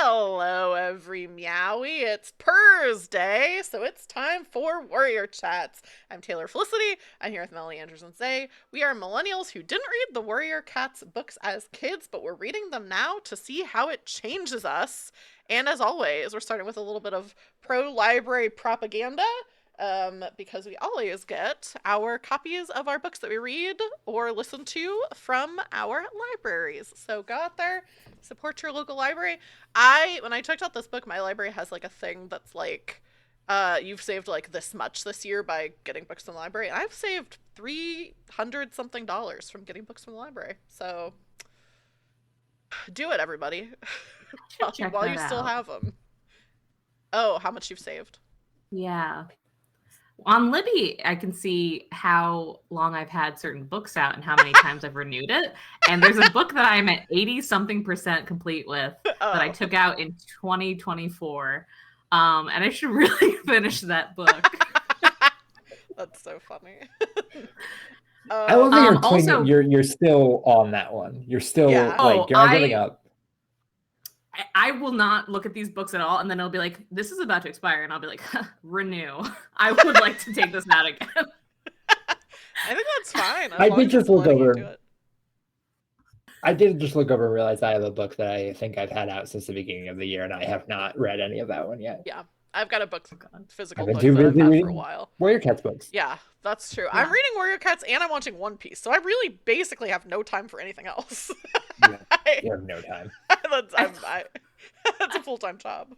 Hello, every meowie. It's Purr's Day, so it's time for Warrior Chats. I'm Taylor Felicity. I'm here with Melanie Anderson Zay. We are millennials who didn't read the Warrior Cats books as kids, but we're reading them now to see how it changes us. And as always, we're starting with a little bit of pro-library propaganda. Because we always get our copies of our books that we read or listen to from our libraries. So go out there, support your local library. When I checked out this book, my library has like a thing that's like, you've saved like this much this year by getting books from the library. And I've saved $300 something from getting books from the library. So do it, everybody. while you still have them. Oh, how much you've saved. Yeah. On Libby, I can see how long I've had certain books out and how many times I've renewed it. And there's a book that I'm at 80-something% complete with that I took out in 2024. And I should really finish that book. That's so funny. I love that you're still on that one. You're still you're not giving up. I will not look at these books at all, and then it'll be like, this is about to expire, and I'll be like, renew. I would like to take this out again. I think that's fine. I did just look over. I did just look over and realize I have a book that I think I've had out since the beginning of the year, and I have not read any of that one yet. Yeah, I've got a physical book that I've had for a while. Warrior Cats books. Yeah, that's true. Yeah. I'm reading Warrior Cats, and I'm watching One Piece, so I really basically have no time for anything else. You have no time. That's a full-time job.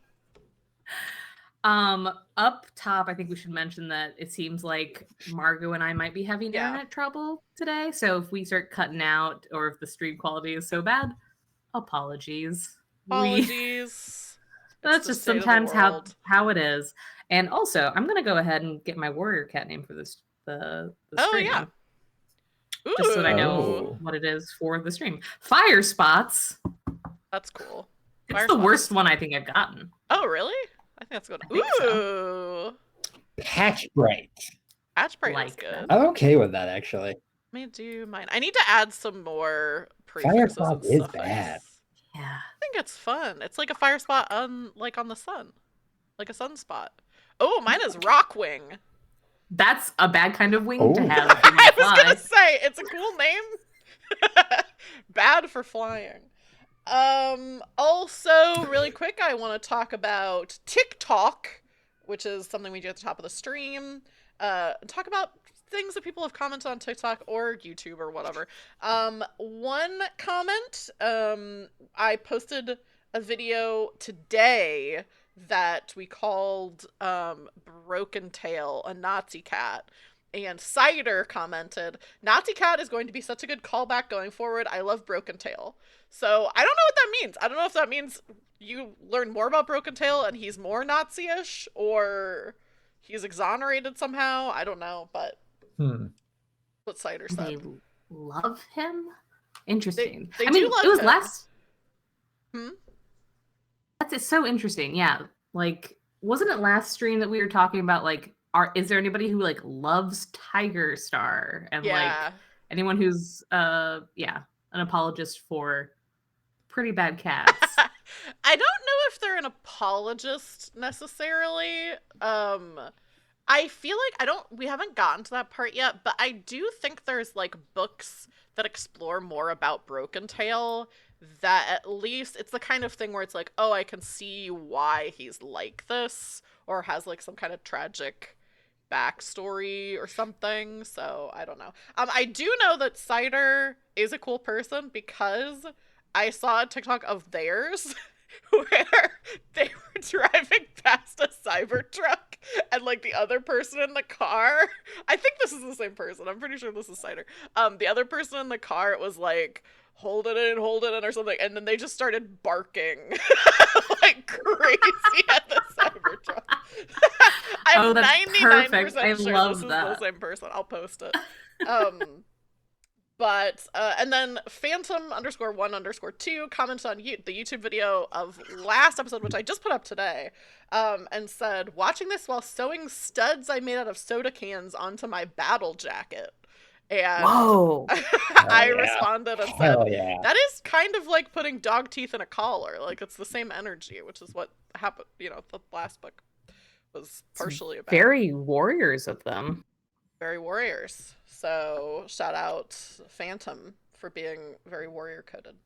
Up top, I think we should mention that it seems like Margot and I might be having internet trouble today. So if we start cutting out, or if the stream quality is so bad, apologies. That's just sometimes how it is. And also, I'm gonna go ahead and get my Warrior Cat name for the stream. Oh yeah. Ooh. Just so that I know what it is for the stream. Fire Spots. That's cool. It's the worst one I think I've gotten. Oh, really? I think that's good. Ooh. So. Patch Bright. Patch Bright is good. I'm okay with that, actually. Let me do mine. I need to add some more prefixes. Fire Spot is bad. Yeah. I think it's fun. It's like a fire spot on the sun. Like a sunspot. Oh, mine is Rockwing. That's a bad kind of wing to have. I was going to say, it's a cool name. Bad for flying. Also, really quick, I want to talk about TikTalk, which is something we do at the top of the stream. Talk about things that people have commented on TikTok or YouTube or whatever. One comment, I posted a video today that we called Broken Tail a Nazi cat. And Cider commented, Nazi cat is going to be such a good callback going forward. I love Broken Tail. So I don't know what that means. I don't know if that means you learn more about Broken Tail and he's more Nazi-ish, or he's exonerated somehow. I don't know, but what Cider said. They love him? Interesting. They do love it was him. last... That's so interesting, yeah. Like, wasn't it last stream that we were talking about, like, is there anybody who like loves Tiger Star and like anyone who's an apologist for pretty bad cats? I don't know if they're an apologist necessarily. I feel like we haven't gotten to that part yet, but I do think there's like books that explore more about Broken Tail that at least it's the kind of thing where it's like, oh, I can see why he's like this or has like some kind of tragic backstory or something. So I don't know. I do know that Cider is a cool person because I saw a TikTok of theirs where they were driving past a Cybertruck and like the other person in the car, I think this is the same person, I'm pretty sure this is Cider, the other person in the car, it was like hold it in or something, and then they just started barking like crazy at the Cybertruck. I'm 99% sure this is the same person. I'll post it. But and then Phantom_1_2 commented on the YouTube video of last episode, which I just put up today, and said, watching this while sewing studs I made out of soda cans onto my battle jacket. And Whoa. I yeah. responded and said, Hell yeah. that is kind of like putting dog teeth in a collar. Like, it's the same energy, which is what happened, the last book was partially about. Very warriors of them. Very warriors. So shout out Phantom for being very warrior coded.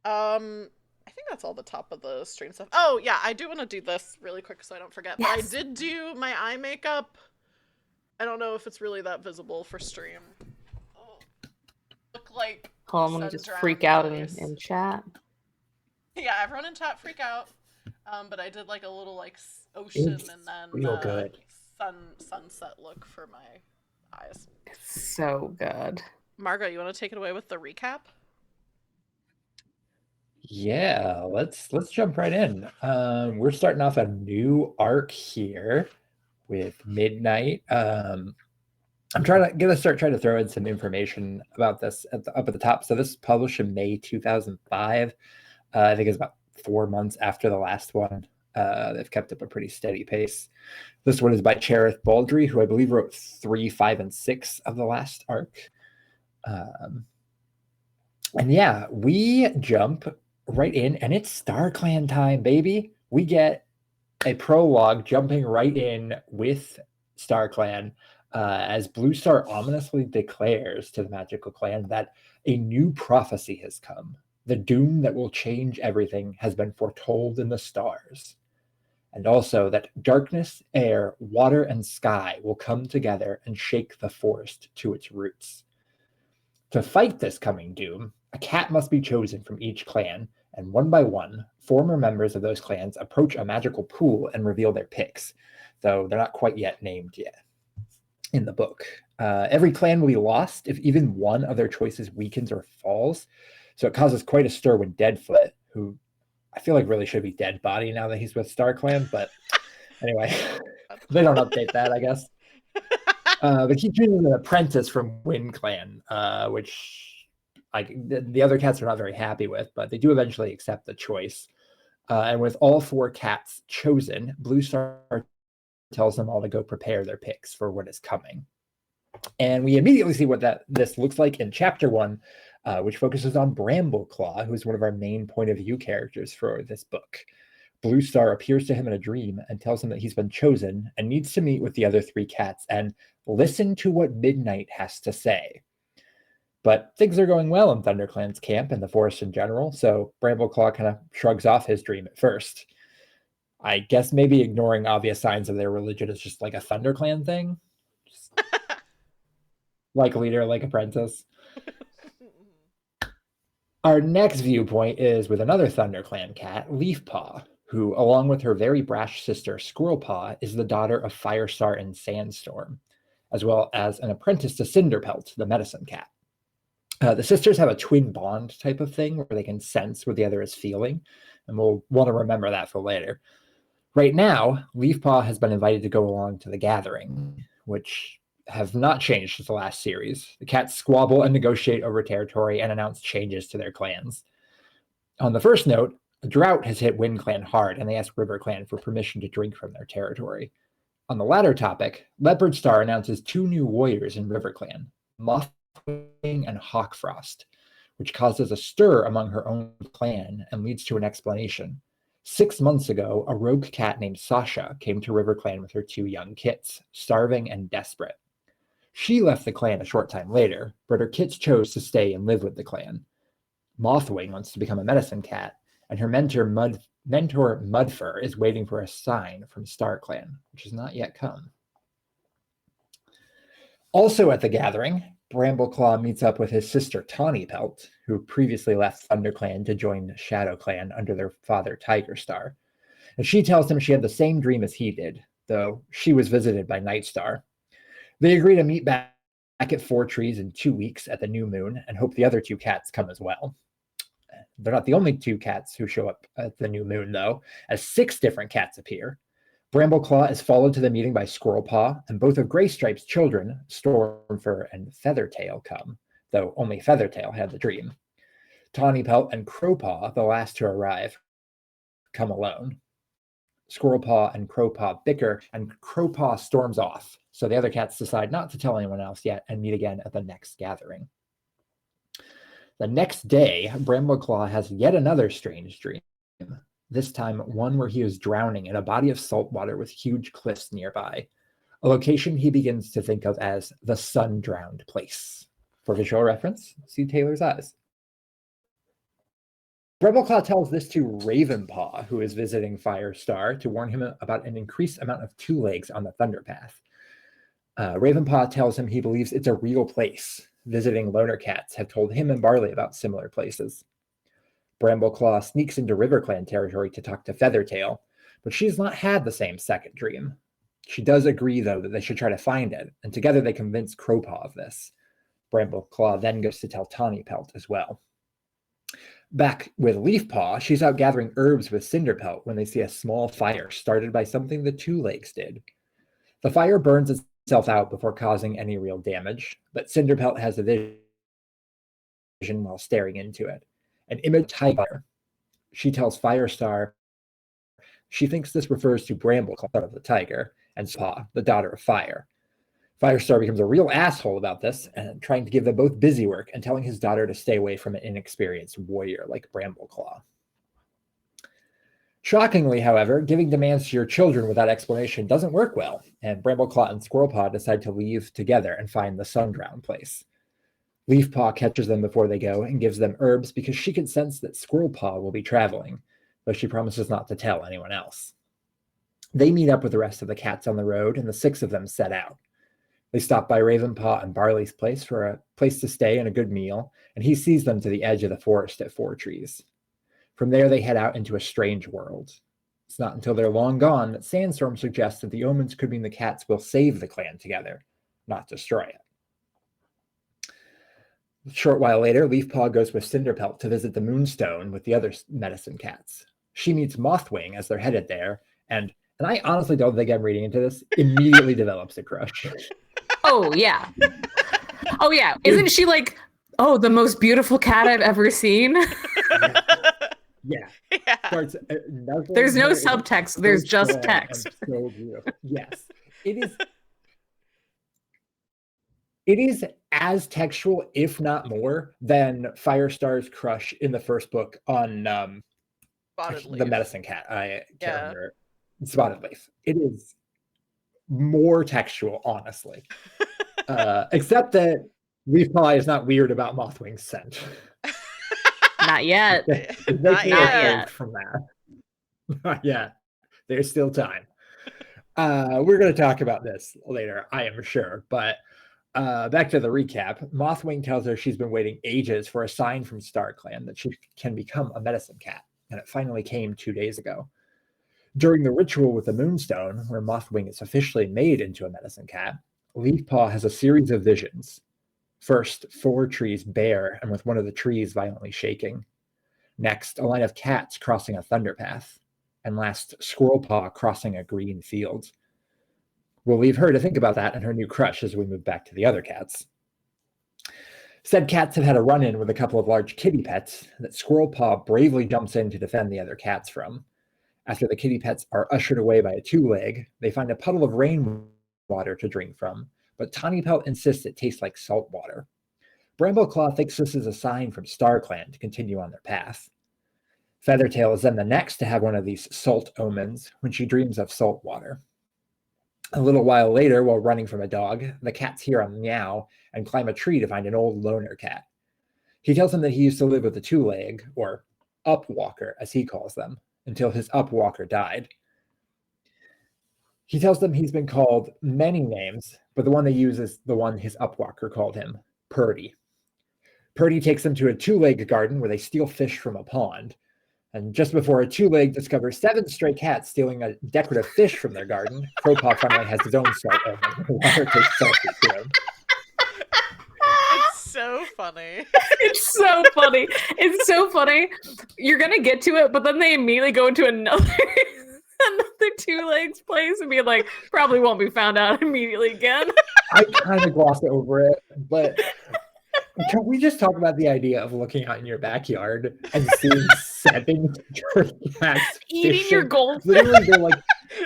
I think that's all the top of the stream stuff. Oh yeah, I do want to do this really quick so I don't forget. Yes. But I did do my eye makeup. I don't know if it's really that visible for stream. Oh, look like Hold on, let me just freak out in chat. Yeah, everyone in chat freak out. But I did like a little like ocean It's and then real good. sunset look for my eyes. It's so good. Margot, you want to take it away with the recap? Yeah, let's jump right in. We're starting off a new arc here with Midnight. I'm gonna start trying to throw in some information about this up at the top. So this was published in May 2005. I think it's about 4 months after the last one. They've kept up a pretty steady pace. This one is by Cherith Baldry, who I believe wrote 3, 5, and 6 of the last arc. And yeah, we jump right in, and it's StarClan time, baby. We get a prologue jumping right in with StarClan as Blue Star ominously declares to the magical clan that a new prophecy has come. The doom that will change everything has been foretold in the stars. And also that darkness, air, water, and sky will come together and shake the forest to its roots. To fight this coming doom, a cat must be chosen from each clan, and one by one, former members of those clans approach a magical pool and reveal their picks, though they're not quite yet named yet in the book. Every clan will be lost if even one of their choices weakens or falls, so it causes quite a stir when Deadfoot, who I feel like really should be Dead Body now that he's with StarClan, but anyway, they don't update that, I guess. But he chooses an apprentice from Wind Clan, which the other cats are not very happy with, but they do eventually accept the choice. And with all 4 cats chosen, Blue Star tells them all to go prepare their picks for what is coming. And we immediately see what this looks like in Chapter 1, which focuses on Brambleclaw, who is one of our main point of view characters for this book. Blue Star appears to him in a dream and tells him that he's been chosen and needs to meet with the other 3 cats and listen to what Midnight has to say. But things are going well in ThunderClan's camp and the forest in general, so Brambleclaw kind of shrugs off his dream at first. I guess maybe ignoring obvious signs of their religion is just like a ThunderClan thing. Like leader, like apprentice. Our next viewpoint is with another ThunderClan cat, Leafpaw, who, along with her very brash sister, Squirrelpaw, is the daughter of Firestar and Sandstorm, as well as an apprentice to Cinderpelt, the medicine cat. The sisters have a twin bond type of thing where they can sense what the other is feeling, and we'll want to remember that for later. Right now, Leafpaw has been invited to go along to the gathering, which have not changed since the last series. The cats squabble and negotiate over territory and announce changes to their clans. On the first note, a drought has hit Wind Clan hard, and they ask River Clan for permission to drink from their territory. On the latter topic, Leopard Star announces 2 new warriors in River Clan, Mothwing and Hawkfrost, which causes a stir among her own clan and leads to an explanation. 6 months ago, a rogue cat named Sasha came to River Clan with her 2 young kits, starving and desperate. She left the clan a short time later, but her kits chose to stay and live with the clan. Mothwing wants to become a medicine cat, and her mentor Mudfur is waiting for a sign from StarClan, which has not yet come. Also at the gathering, Brambleclaw meets up with his sister Tawnypelt, who previously left ThunderClan to join ShadowClan under their father Tigerstar. And she tells him she had the same dream as he did, though she was visited by Nightstar. They agree to meet back at 4 Trees in 2 weeks at the new moon and hope the other 2 cats come as well. They're not the only 2 cats who show up at the new moon, though, as 6 different cats appear. Brambleclaw is followed to the meeting by Squirrelpaw, and both of Greystripe's children, Stormfur and Feathertail, come, though only Feathertail had the dream. Tawnypelt and Crowpaw, the last to arrive, come alone. Squirrelpaw and Crowpaw bicker, and Crowpaw storms off. So the other cats decide not to tell anyone else yet and meet again at the next gathering. The next day, Brambleclaw has yet another strange dream. This time, one where he is drowning in a body of salt water with huge cliffs nearby, a location he begins to think of as the sun-drowned place. For visual reference, see Taylor's eyes. Brambleclaw tells this to Ravenpaw, who is visiting Firestar, to warn him about an increased amount of two legs on the Thunderpath. Ravenpaw tells him he believes it's a real place. Visiting loner cats have told him and Barley about similar places. Brambleclaw sneaks into RiverClan territory to talk to Feathertail, but she's not had the same second dream. She does agree, though, that they should try to find it, and together they convince Crowpaw of this. Brambleclaw then goes to tell Tawnypelt as well. Back with Leafpaw, she's out gathering herbs with Cinderpelt when they see a small fire started by something the Two Legs did. The fire burns itself out before causing any real damage, but Cinderpelt has a vision while staring into it. An image tiger. She tells Firestar she thinks this refers to Brambleclaw, the tiger, and Paw, the daughter of fire. Firestar becomes a real asshole about this, and trying to give them both busy work and telling his daughter to stay away from an inexperienced warrior like Brambleclaw. Shockingly, however, giving demands to your children without explanation doesn't work well, and Brambleclaw and Squirrelpaw decide to leave together and find the sun-drowned place. Leafpaw catches them before they go and gives them herbs because she can sense that Squirrelpaw will be traveling, though she promises not to tell anyone else. They meet up with the rest of the cats on the road, and the 6 of them set out. They stop by Ravenpaw and Barley's place for a place to stay and a good meal, and he sees them to the edge of the forest at Four Trees. From there, they head out into a strange world. It's not until they're long gone that Sandstorm suggests that the omens could mean the cats will save the clan together, not destroy it. A short while later, Leafpaw goes with Cinderpelt to visit the Moonstone with the other medicine cats. She meets Mothwing as they're headed there, and I honestly don't think I'm reading into this, immediately develops a crush. Oh, yeah. Oh, yeah. Isn't she like, oh, the most beautiful cat I've ever seen? Yeah. Starts, there's no subtext. There's just text. So beautiful. Yes. It is as textual, if not more, than Firestar's crush in the first book on the medicine cat. I can't remember. Spotted Leaf. It is more textual, honestly. Except that Leafpaw is not weird about Mothwing's scent. Not yet. Not yet. From that. Not yet. There's still time. We're going to talk about this later, I am sure. But back to the recap. Mothwing tells her she's been waiting ages for a sign from StarClan that she can become a medicine cat. And it finally came 2 days ago. During the ritual with the Moonstone, where Mothwing is officially made into a medicine cat, Leafpaw has a series of visions. First, 4 trees bare and with one of the trees violently shaking. Next, a line of cats crossing a thunderpath. And last, Squirrelpaw crossing a green field. We'll leave her to think about that and her new crush as we move back to the other cats. Said cats have had a run-in with a couple of large kitty pets that Squirrelpaw bravely jumps in to defend the other cats from. After the kitty pets are ushered away by a 2-leg, they find a puddle of rainwater to drink from, but Tawnypelt insists it tastes like salt water. Brambleclaw thinks this is a sign from StarClan to continue on their path. Feathertail is then the next to have one of these salt omens when she dreams of salt water. A little while later, while running from a dog, the cats hear a meow and climb a tree to find an old loner cat. He tells them that he used to live with a 2-leg, or upwalker as he calls them, until his upwalker died. He tells them he's been called many names, but the one they use is the one his upwalker called him, Purdy. Purdy takes them to a 2-leg garden where they steal fish from a pond. And just before a 2-leg discovers 7 stray cats stealing a decorative fish from their garden, Crowpaw finally has his own salt omen. The water tastes salty to him. It's so funny. It's so funny. It's so funny. You're gonna get to it, but then they immediately go into another 2-legs place and be like, probably won't be found out immediately again. I kind of glossed over it, but Can we just talk about the idea of looking out in your backyard and seeing 7 dirty cats Eating your fishing? goldfish. Literally, they're like,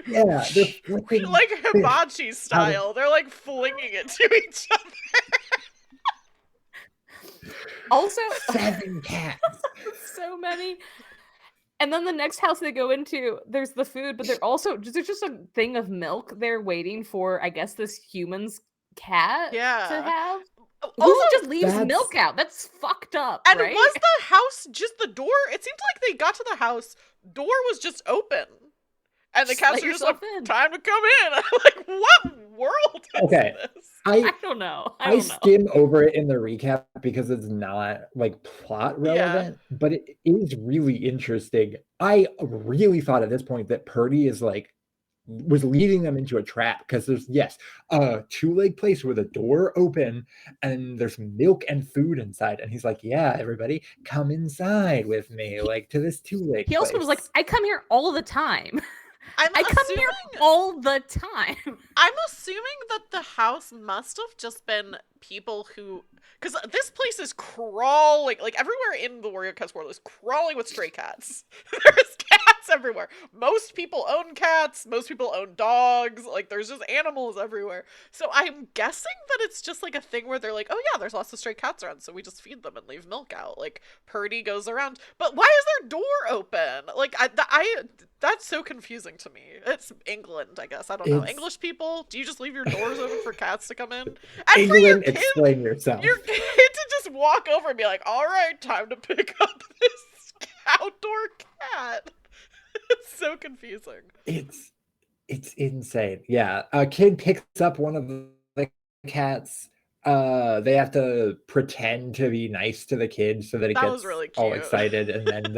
yeah, they're flipping Like fish hibachi style. They're like flinging it to each other. Also, 7 cats. so many. And then the next house they go into, there's the food, but there's just a thing of milk they're waiting for, I guess, this human's cat to Yeah. have. Who Also, just leaves that's- milk out? That's fucked up, and right? was the house just the door? It seemed like they got to the house, door was just open. And the Just cats let are just like, yourself in. time to come in. I'm like, what world is Okay. this? I don't know. I I don't know. skim over it in the recap because it's not like plot relevant, but it is really interesting. I really thought at this point that Purdy is like was leading them into a trap because there's a 2-leg place with a door open and there's milk and food inside, and he's like, yeah, everybody come inside with me, like to this 2-leg He also was like, I come here all the time. I'm I come assuming, here all the time. I'm assuming that the house must have just been people who, because this place is crawling, like everywhere in the Warrior Cats world is crawling with stray cats. There's cats everywhere. Most people own cats. Most people own dogs. Like there's just animals everywhere. So I'm guessing that it's just like a thing where they're like, oh yeah, there's lots of stray cats around, so we just feed them and leave milk out. Like Purdy goes around, but why is their door open? Like that's so confusing to me. It's England, I guess. I don't know. English people, do you just leave your doors open for cats to come in? And England, for your kid, explain yourself. your kid to just walk over and be like, all right, time to pick up this outdoor cat. It's so confusing. It's insane. Yeah, a kid picks up one of the cats. They have to pretend to be nice to the kid so that it That gets was really all cute. excited, and then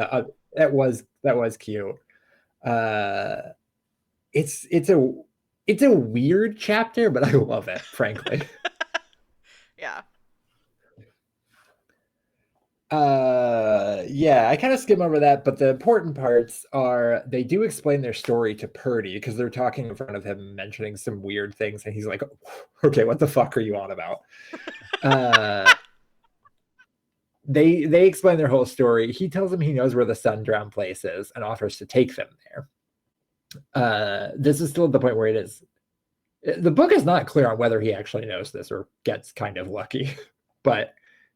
that was cute. It's a weird chapter, but I love it, frankly. Yeah. Yeah, I kind of skim over that, but the important parts are they do explain their story to Purdy because they're talking in front of him, mentioning some weird things, and he's like, okay, what the fuck are you on about? They explain their whole story. He tells them he knows where the Sundrown place is and offers to take them there. This is still at the point where it is. The book is not clear on whether he actually knows this or gets kind of lucky, but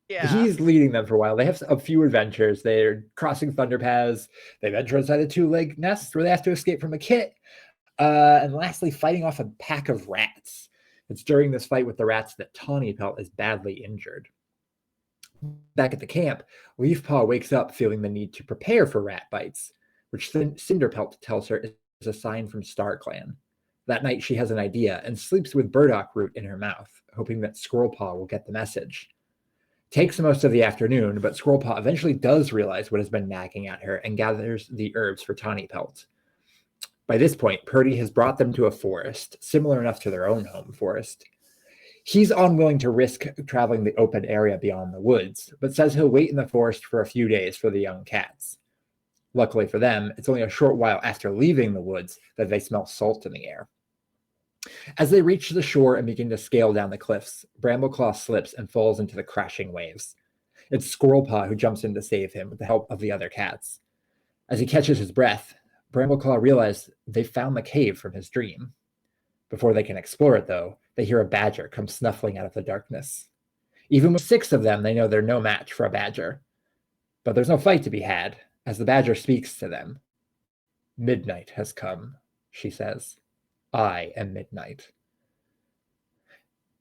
Yeah. he's leading them for a while. They have a few adventures. They're crossing thunder paths. They venture inside a 2-leg nest where they have to escape from a kit. And lastly, fighting off a pack of rats. It's during this fight with the rats that Tawny Pelt is badly injured. Back at the camp, Leafpaw wakes up feeling the need to prepare for rat bites, which Cinderpelt tells her is a sign from StarClan. That night, she has an idea and sleeps with burdock root in her mouth, hoping that Squirrelpaw will get the message. Takes most of the afternoon, but Squirrelpaw eventually does realize what has been nagging at her and gathers the herbs for Tawny Pelt. By this point, Purdy has brought them to a forest, similar enough to their own home forest. He's unwilling to risk traveling the open area beyond the woods, but says he'll wait in the forest for a few days for the young cats. Luckily for them, it's only a short while after leaving the woods that they smell salt in the air. As they reach the shore and begin to scale down the cliffs, Brambleclaw slips and falls into the crashing waves. It's Squirrelpaw who jumps in to save him with the help of the other cats. As he catches his breath, Brambleclaw realizes they've found the cave from his dream. Before they can explore it, though, they hear a badger come snuffling out of the darkness. Even with 6 of them, they know they're no match for a badger. But there's no fight to be had, as the badger speaks to them. Midnight has come, she says. I am Midnight.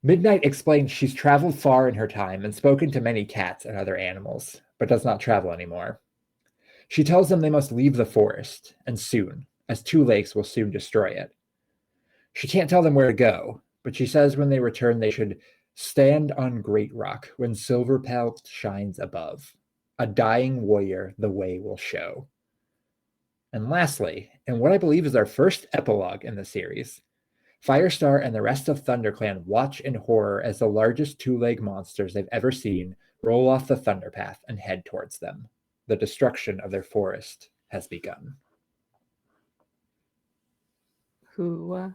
Midnight explains she's traveled far in her time and spoken to many cats and other animals, but does not travel anymore. She tells them they must leave the forest, and soon, as 2 lakes will soon destroy it. She can't tell them where to go, but she says when they return they should stand on Great Rock when Silverpelt shines above. A dying warrior the way will show. And lastly, in what I believe is our first epilogue in the series, Firestar and the rest of ThunderClan watch in horror as the largest 2-leg monsters they've ever seen roll off the Thunderpath and head towards them. The destruction of their forest has begun. Boy.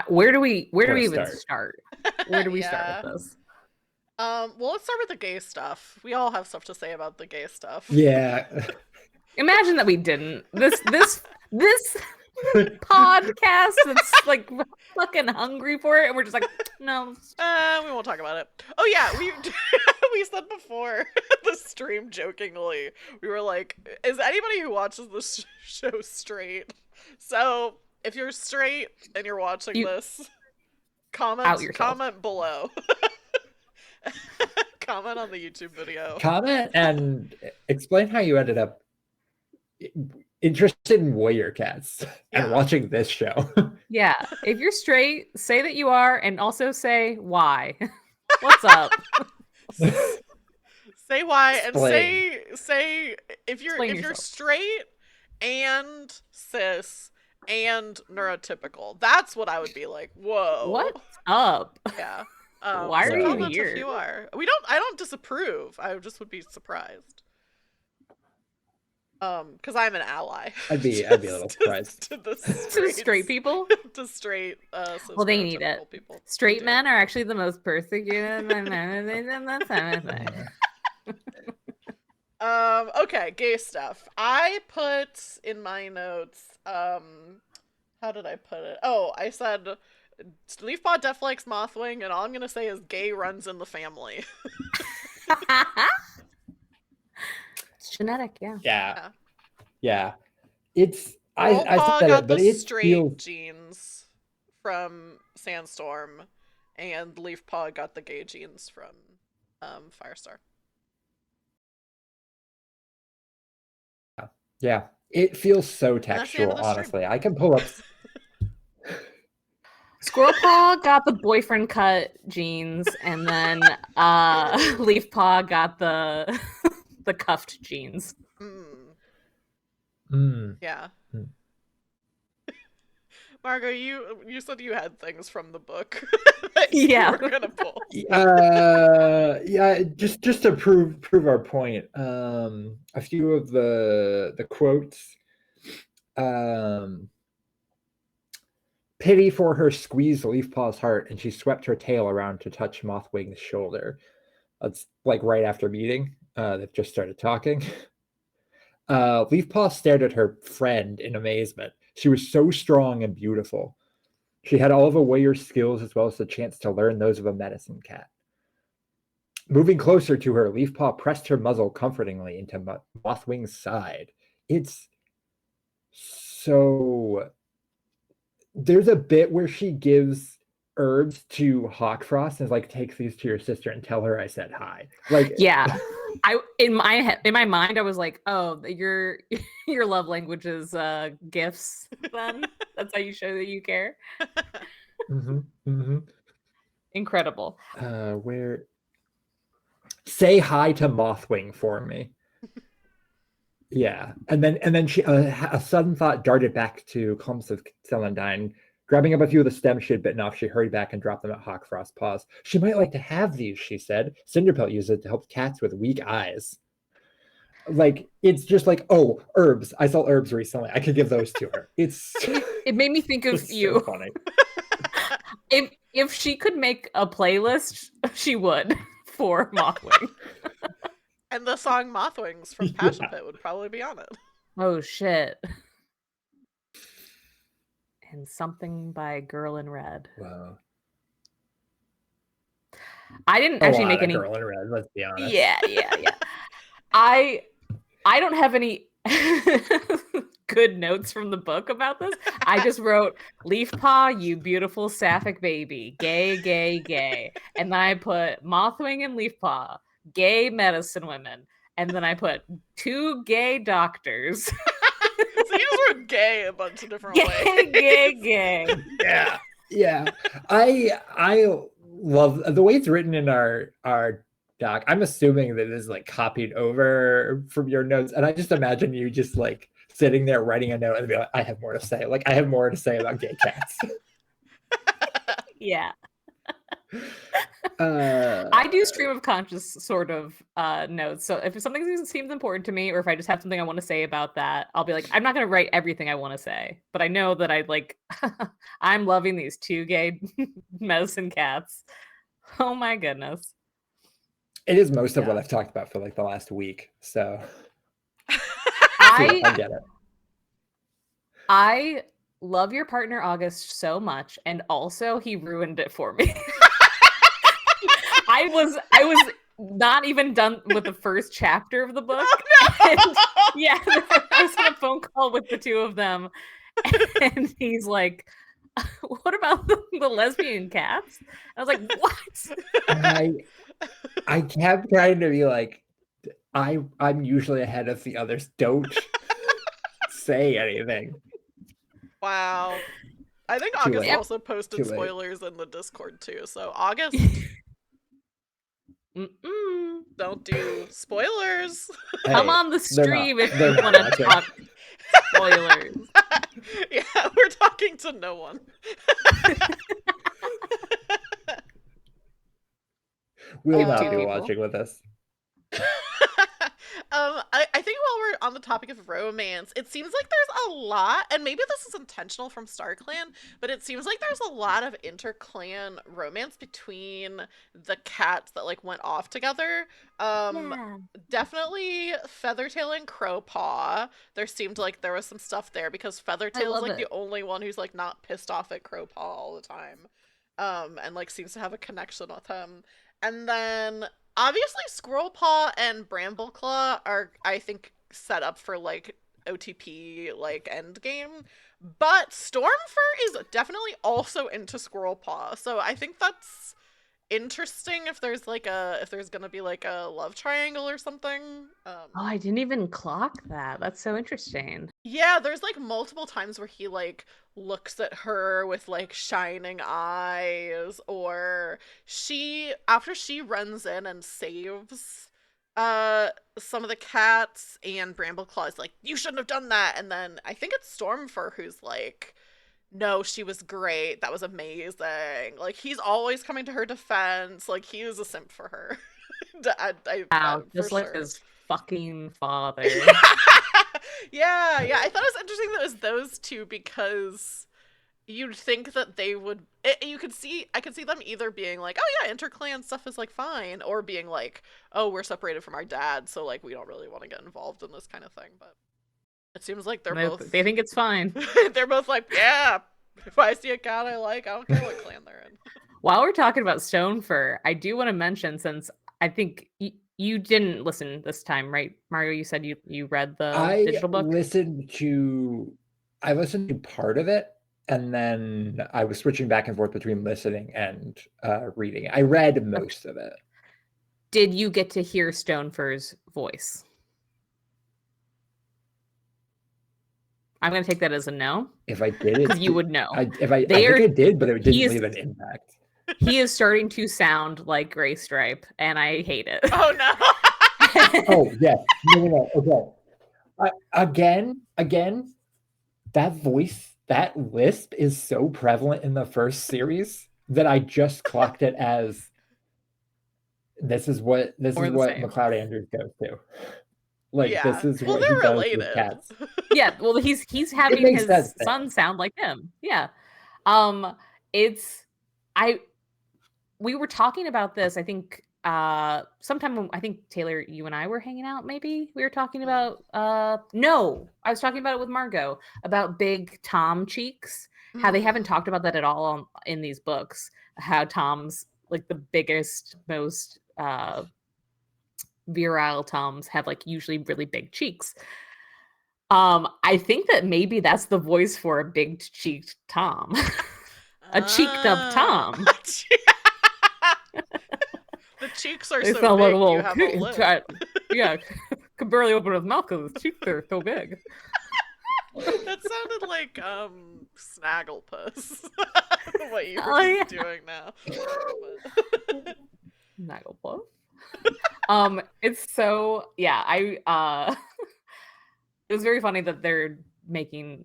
Where do we even start? Where do we start Yeah. with this? Well, let's start with the gay stuff. We all have stuff to say about the gay stuff. Yeah. Imagine that we didn't. This podcast that's like fucking hungry for it, and we're just like, no. We won't talk about it. Oh yeah, we we said before the stream jokingly. We were like, is anybody who watches this show straight? So if you're straight and you're watching this, Out yourself. comment below. Comment on the YouTube video. Comment and explain how you ended up interested in warrior cats and watching this show. Yeah, if you're straight, say that you are, and also say why. What's up? Say why and Explain. say if you're Explain if you're yourself. straight and cis and neurotypical. That's what I would be like. Whoa. What's up? Yeah. Why are you comment here? If you are. I don't disapprove. I just would be surprised. Because I'm an ally. I'd be a little surprised. To the To straight people? To straight Well, they need it. people. Straight men are actually the most persecuted. Okay, gay stuff. I put in my notes, how did I put it? Oh, I said Leafpaw Def likes Mothwing, and all I'm gonna say is gay runs in the family. It's genetic, yeah. Yeah. It's I Paw said got it, but the it straight feels genes from Sandstorm, and Leafpaw got the gay genes from Firestar. yeah. It feels so that's the end textual, of the stream. honestly. I can pull up Squirrel Paw got the boyfriend cut jeans, and then Leaf Paw got the the cuffed jeans. Yeah. Margo, you said you had things from the book that you were gonna pull. Yeah, just to prove our point. A few of the quotes. Pity for her squeezed Leafpaw's heart, and she swept her tail around to touch Mothwing's shoulder. That's like right after meeting. They've just started talking. Leafpaw stared at her friend in amazement. She was so strong and beautiful. She had all of a warrior's skills as well as the chance to learn those of a medicine cat. Moving closer to her, Leafpaw pressed her muzzle comfortingly into Mothwing's side. It's so... There's a bit where she gives herbs to Hawkfrost and is like, take these to your sister and tell her I said hi. Like, yeah. In my mind, I was like, oh, your love language is gifts. Then that's how you show that you care. Incredible. Where? Say hi to Mothwing for me. Yeah, and then she a sudden thought darted back to clumps of celandine. Grabbing up a few of the stems she had bitten off, she hurried back and dropped them at Hawkfrost's paws. She might like to have these, she said. Cinderpelt uses it to help cats with weak eyes. Like, it's just like, oh, herbs. I saw herbs recently. I could give those to her. It made me think of you. So funny. If she could make a playlist, she would for Mothwing. And the song Mothwings from Passion Pit would probably be on it. Oh, shit. And something by Girl in Red. Wow. I didn't actually make any. Girl in Red, let's be honest. Yeah. I don't have any good notes from the book about this. I just wrote, Leafpaw, you beautiful sapphic baby. Gay, gay, gay. And then I put Mothwing and Leafpaw. Gay medicine women. And then I put 2 gay doctors. So you just wrote gay a bunch of different ways. Gay. Yeah. I love the way it's written in our doc. I'm assuming that it is like copied over from your notes, and I just imagine you just like sitting there writing a note and be like, I have more to say. Like, I have more to say about gay cats. Yeah. I do stream of conscious sort of notes. So if something seems important to me, or if I just have something I want to say about that, I'll be like, I'm not going to write everything I want to say, but I know that I'm loving these 2 gay medicine cats. Oh my goodness. It is most of what Yeah. I've talked about for like the last week, so I I get it. I love your partner August so much, and also he ruined it for me. I was not even done with the first chapter of the book. And yeah, I was on a phone call with the two of them, and he's like, "What about the lesbian cats?" I was like, "What?" I kept trying to be like, I'm usually ahead of the others. Don't say anything. Wow. I think Too August late. also posted Too late. spoilers in the Discord too. So August, Mm-mm. don't do spoilers. Come Hey, on the they're not- stream if they're you not want to watching. talk spoilers. Yeah, we're talking to no one. Will You not two be people. watching with us. I think while we're on the topic of romance, it seems like there's a lot, and maybe this is intentional from StarClan, but it seems like there's a lot of interclan romance between the cats that like went off together. Yeah. Definitely Feathertail and Crowpaw. There seemed like there was some stuff there because I Feathertail is love like it. the only one who's like not pissed off at Crowpaw all the time. And like seems to have a connection with him. And then obviously Squirrelpaw and Brambleclaw are, I think, set up for like OTP like endgame. But Stormfur is definitely also into Squirrelpaw. So I think that's interesting if there's like a if there's gonna be like a love triangle or something. Oh, I didn't even clock that. That's so interesting. Yeah, there's like multiple times where he like looks at her with like shining eyes, or she after she runs in and saves some of the cats, and Brambleclaw is like, you shouldn't have done that, and then I think it's Stormfur who's like, no, she was great, that was amazing. Like he's always coming to her defense, like he was a simp for her. Wow, For just like sure. his fucking father. Yeah, I thought it was interesting that it was those two because you'd think that they would. You could see, I could see them either being like, "Oh yeah, interclan stuff is like fine," or being like, "Oh, we're separated from our dad, so like we don't really want to get involved in this kind of thing." But it seems like they're They both think it's fine. they're both like, "Yeah, if I see a cat I like, I don't care what clan they're in." While we're talking about Stonefur, I do want to mention, since I think you didn't listen this time, right, Mario? You said you read the digital book. I listened to part of it, and then I was switching back and forth between listening and reading. I read most of it. Did you get to hear Stonefur's voice? I'm going to take that as a no. If I did, because you would know. I think I did, but it didn't leave an impact. He is starting to sound like Gray Stripe, and I hate it. Oh no! Oh yeah, no. Okay, again, that voice, that lisp is so prevalent in the first series that I just clocked it as this is what McLeod Andrews goes to. Like Yeah. this is Well, what he they're does with related. cats. Yeah, well, he's having makes his sense, son man. sound like him. Yeah. We were talking about this, I think sometime when I think Taylor, you and I were hanging out, maybe we were talking about no, I was talking about it with Margot about big Tom cheeks, how they haven't talked about that at all in these books, how Tom's like the biggest, most virile Toms have like usually really big cheeks. I think that maybe that's the voice for a big cheeked Tom. A cheeked up Tom. The cheeks are They so sound big, like a you have a lip. yeah, could barely open his mouth because his cheeks are so big. That sounded like Snagglepuss. What you were doing now. Snagglepuss. It's so I it was very funny that they're making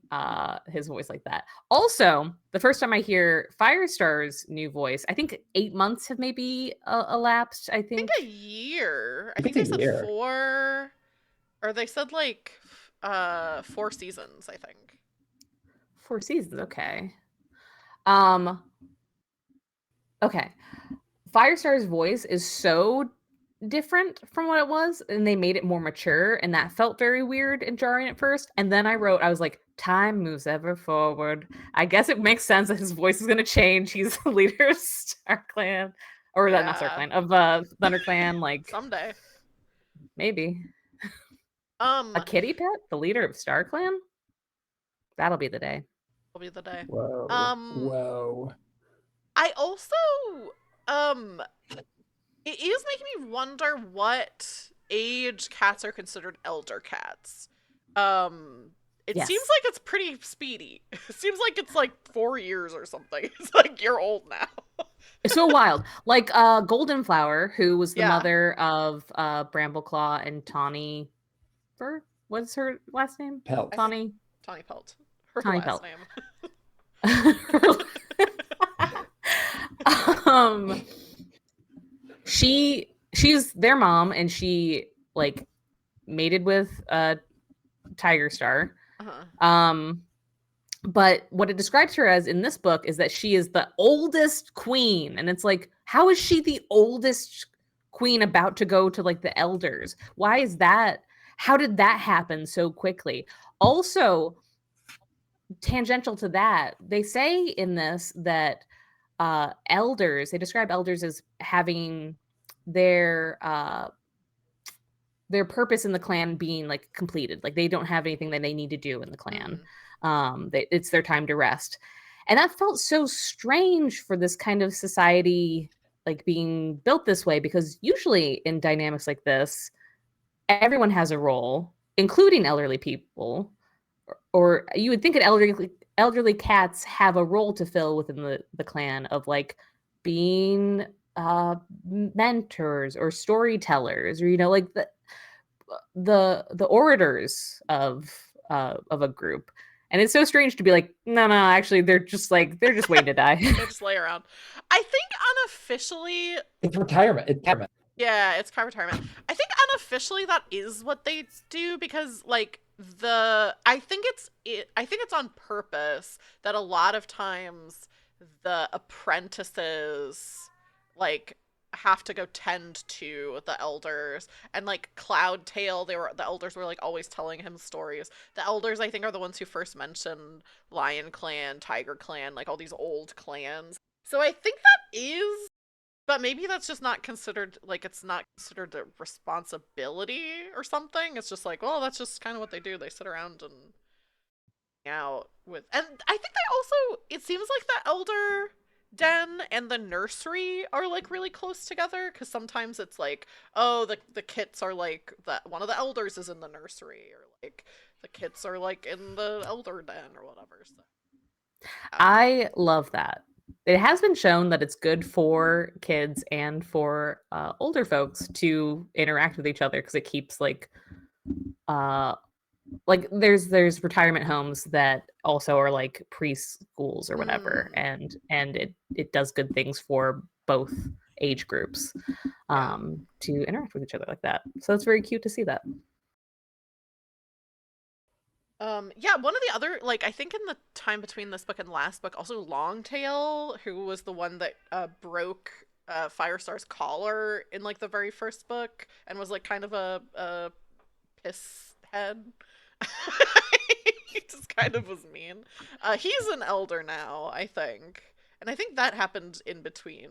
his voice like that. Also, the first time I hear Firestar's new voice, I think 8 months have maybe elapsed. I think a year. I think think it's they a said year. 4, or they said like 4 seasons, I think. 4 seasons. Okay. Okay. Firestar's voice is so different from what it was, and they made it more mature, and that felt very weird and jarring at first. And then I was like, time moves ever forward. I guess it makes sense that his voice is going to change. He's the leader of StarClan, or not Yeah. StarClan, of ThunderClan. Like, Someday. maybe a kitty pet, the leader of StarClan. That'll be the day. Will be the day. Whoa. Whoa. I also it is making me wonder what age cats are considered elder cats. It Yes. seems like it's pretty speedy. It seems like it's like 4 years or something. It's like you're old now. It's so wild. Like Golden Flower, who was the Yeah. mother of Brambleclaw and Tawny Purr. What's her last name? Pelt. Tawny. Tawny Pelt. Her Tawny last Pelt. name. She's their mom, and she like mated with Tiger Star. Uh-huh. But what it describes her as in this book is that she is the oldest queen, and it's like, how is she the oldest queen about to go to like the elders? Why is that? How did that happen so quickly? Also, tangential to that, they say in this that elders, they describe elders as having their purpose in the clan being like completed, like they don't have anything that they need to do in the clan. It's their time to rest, and that felt so strange for this kind of society, like being built this way, because usually in dynamics like this, everyone has a role, including elderly people, or you would think that elderly cats have a role to fill within the clan of like being mentors or storytellers, or like the orators of a group. And it's so strange to be like, no, actually they're just waiting to die. They just lay around. I think unofficially It's retirement. It's retirement. Yeah, it's car retirement. I think unofficially that is what they do, because like I think it's on purpose that a lot of times the apprentices like have to go tend to the elders, and like Cloudtail, the elders were like always telling him stories. The elders, I think, are the ones who first mentioned Lion Clan, Tiger Clan, like all these old clans. So I think that is, but maybe that's just not considered, like it's not considered a responsibility or something. It's just like, well, that's just kind of what they do. They sit around and hang out with, and I think they also, it seems like the elder den and the nursery are like really close together, because sometimes it's like, oh, the kits are like that one of the elders is in the nursery, or like the kits are like in the elder den or whatever. So I love that. It has been shown that it's good for kids and for older folks to interact with each other, because it keeps like there's retirement homes that also are like preschools or whatever, and it does good things for both age groups to interact with each other like that. So it's very cute to see that. Yeah, one of the other, like, I think in the time between this book and last book, also Longtail, who was the one that broke Firestar's collar in like the very first book and was like kind of a piss head. He just kind of was mean. He's an elder now, I think. And I think that happened in between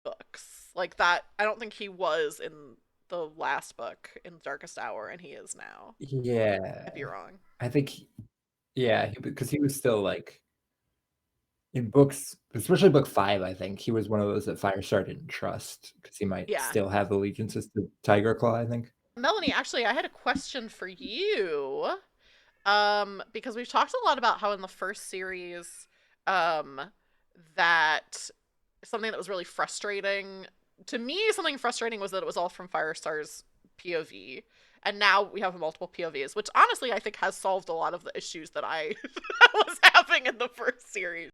books. Like that, I don't think he was in the last book in Darkest Hour, and he is now. Yeah. I'd be wrong. I think, yeah, because he was still like in books, especially book 5. I think he was one of those that Firestar didn't trust because he might still have allegiances to Tiger Claw, I think. Melanie, actually, I had a question for you. Because we've talked a lot about how in the first series, that something that was really frustrating to me, something frustrating was that it was all from Firestar's POV. And now we have multiple POVs, which honestly I think has solved a lot of the issues that I was having in the first series.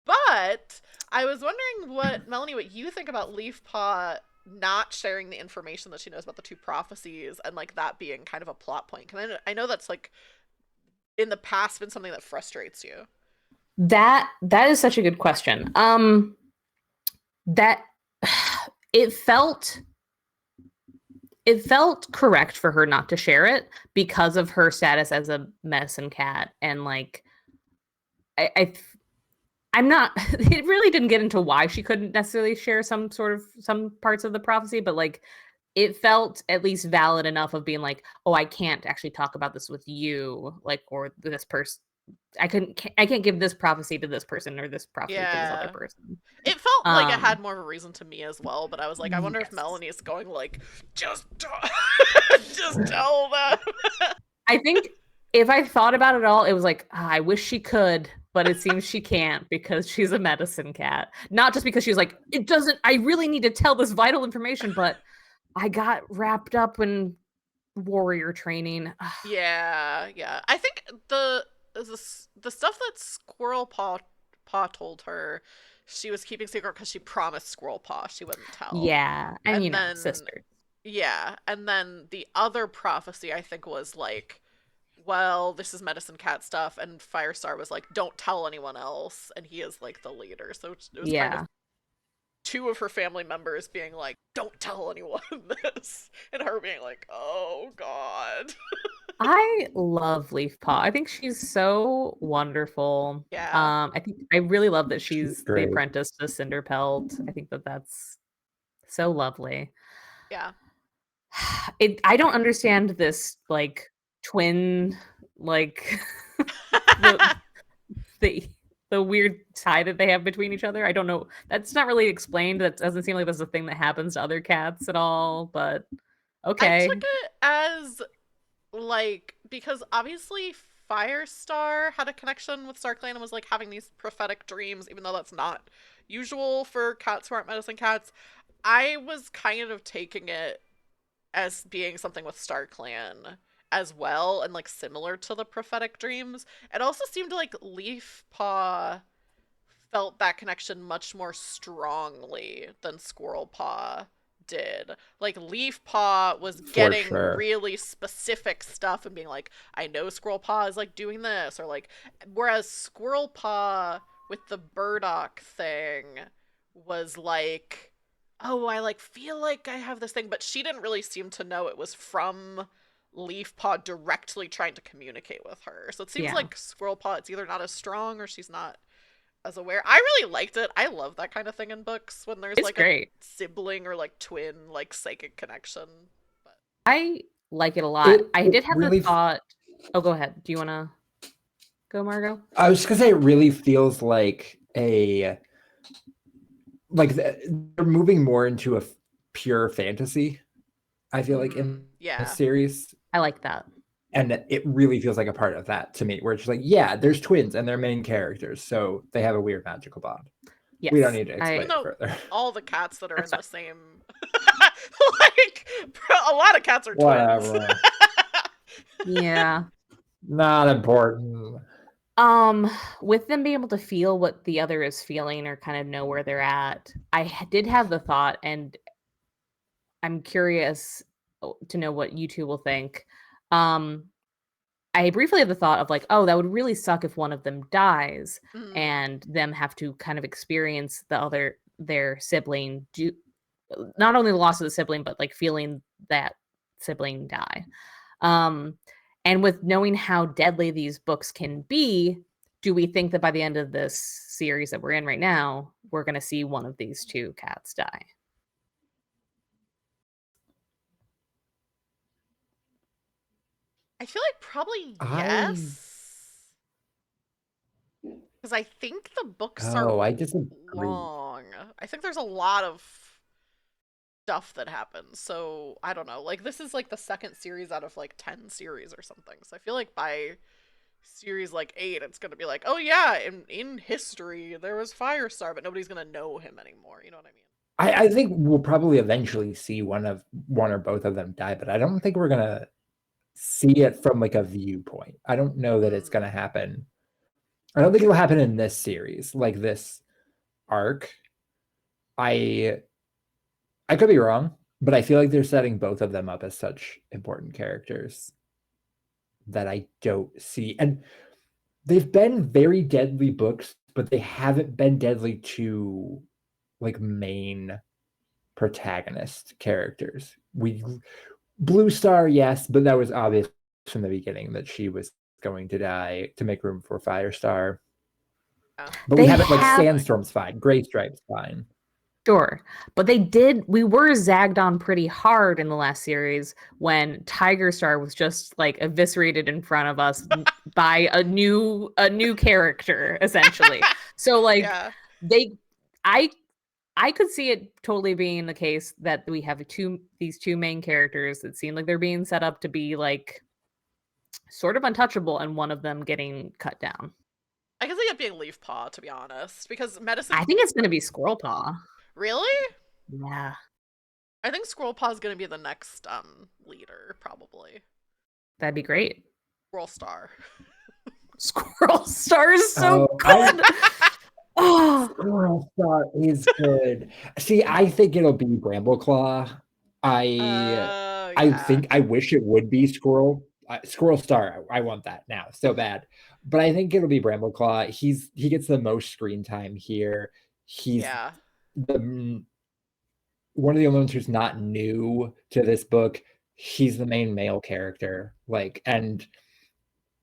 But I was wondering, Melanie, what you think about Leafpaw not sharing the information that she knows about the two prophecies, and like that being kind of a plot point. Because I know that's like in the past been something that frustrates you. That is such a good question. That it felt correct for her not to share it because of her status as a medicine cat, and like I'm not it really didn't get into why she couldn't necessarily share some parts of the prophecy, but like it felt at least valid enough of being like, oh, I can't actually talk about this with you, like, or this person. I can't give this prophecy to this person or this prophecy to this other Yeah. person. It felt like it had Um, more of a reason to me as well, but I was like, I wonder if yes. Melanie's going like, just, just tell them. I think if I thought about it all, it was like, I wish she could, but it seems she can't because she's a medicine cat. Not just because she was like, it doesn't, I really need to tell this vital information, but I got wrapped up in warrior training. Yeah, yeah. I think the stuff that Squirrel Paw told her, she was keeping secret because she promised Squirrel Paw she wouldn't tell. Yeah, and And then sisters. yeah, and then the other prophecy I think was like, well, this is Medicine Cat stuff, and Firestar was like, don't tell anyone else, and he is like the leader. So it was kind of Yeah. two of her family members being like, don't tell anyone this, and her being like, oh god. I love Leaf Paw. I think she's so wonderful. Yeah. I think I really love that She's she's the great. apprentice to Cinderpelt. I think that that's so lovely. Yeah. I don't understand this like twin like the the the weird tie that they have between each other. I don't know. That's not really explained. That doesn't seem like that's a thing that happens to other cats at all, but I took okay. it as like, because obviously Firestar had a connection with StarClan and was like having these prophetic dreams, even though that's not usual for cats who aren't medicine cats. I was kind of taking it as being something with StarClan as well, and like similar to the prophetic dreams. It also seemed like Leaf Paw felt that connection much more strongly than Squirrel Paw did. Like Leaf Paw was For getting sure. really specific stuff and being like, I know Squirrel Paw is like doing this, or like, whereas Squirrel Paw with the Burdock thing was like, oh, I like feel like I have this thing, but she didn't really seem to know it was from Leaf Paw directly trying to communicate with her. So it seems Yeah. like Squirrel Paw, it's either not as strong or she's not as aware. I really liked it. I love that kind of thing in books when there's It's like a great. sibling or like twin like psychic connection. But I like it a lot. It I it did have the really thought. Oh, go ahead. Do you want to go, Margot? I was just gonna say it really feels like they're moving more into a pure fantasy. I feel like in this yeah. series, I like that. and it really feels like a part of that to me, where it's like, yeah, there's twins and they're main characters, so they have a weird magical bond. We don't Yes, need to Even explain I. it though further. all the cats that are That's in the fine. same like a lot of cats are twins. Whatever. Yeah. Not important. With them being able to feel what the other is feeling or kind of know where they're at, did have the thought, and I'm curious to know what you two will think. Um, I briefly had the thought of like, oh, that would really suck if one of them dies Mm. and them have to kind of experience their sibling do not only the loss of the sibling, but like feeling that sibling die. Um, and with knowing how deadly these books can be, do we think that by the end of this series that we're in right now, we're going to see one of these two cats die? I feel like probably I yes. Because I think the books are I disagree. long. I think there's a lot of stuff that happens. So I don't know. Like this is like the second series out of like 10 series or something. So I feel like by series like 8 it's going to be like, "Oh yeah, in history there was Firestar, but nobody's going to know him anymore." You know what I mean? I think we'll probably eventually see one or both of them die, but I don't think we're gonna see it from like a viewpoint. I don't know that it's gonna happen. I don't think it'll happen in this series, like this arc. I I could be wrong, but I feel like they're setting both of them up as such important characters that I don't see. And they've been very deadly books, but they haven't been deadly to like main protagonist characters. Blue Star, yes, but that was obvious from the beginning that she was going to die to make room for Firestar. Yeah. But They we haven't, like, have- Sandstorm's fine, Gray Stripe's fine. Sure. But we were zagged on pretty hard in the last series when Tiger Star was just like eviscerated in front of us by a new character, essentially. So like Yeah. I could see it totally being the case that we have these two main characters that seem like they're being set up to be like sort of untouchable and one of them getting cut down. I can see it being Leaf Paw, to be honest, because medicine. I think it's going to be Squirrel Paw. Really? Yeah. I think Squirrel Paw is going to be the next leader, probably. That'd be great. Squirrel Star. Squirrel Star is so Oh, good. Oh, Squirrel Star is good. See, I think it'll be Brambleclaw. I Yeah. think I wish it would be Squirrel Star. I want that now so bad. But I think it'll be Brambleclaw. He gets the most screen time here. He's Yeah. the one of the only ones who's not new to this book. He's the main male character. Like, and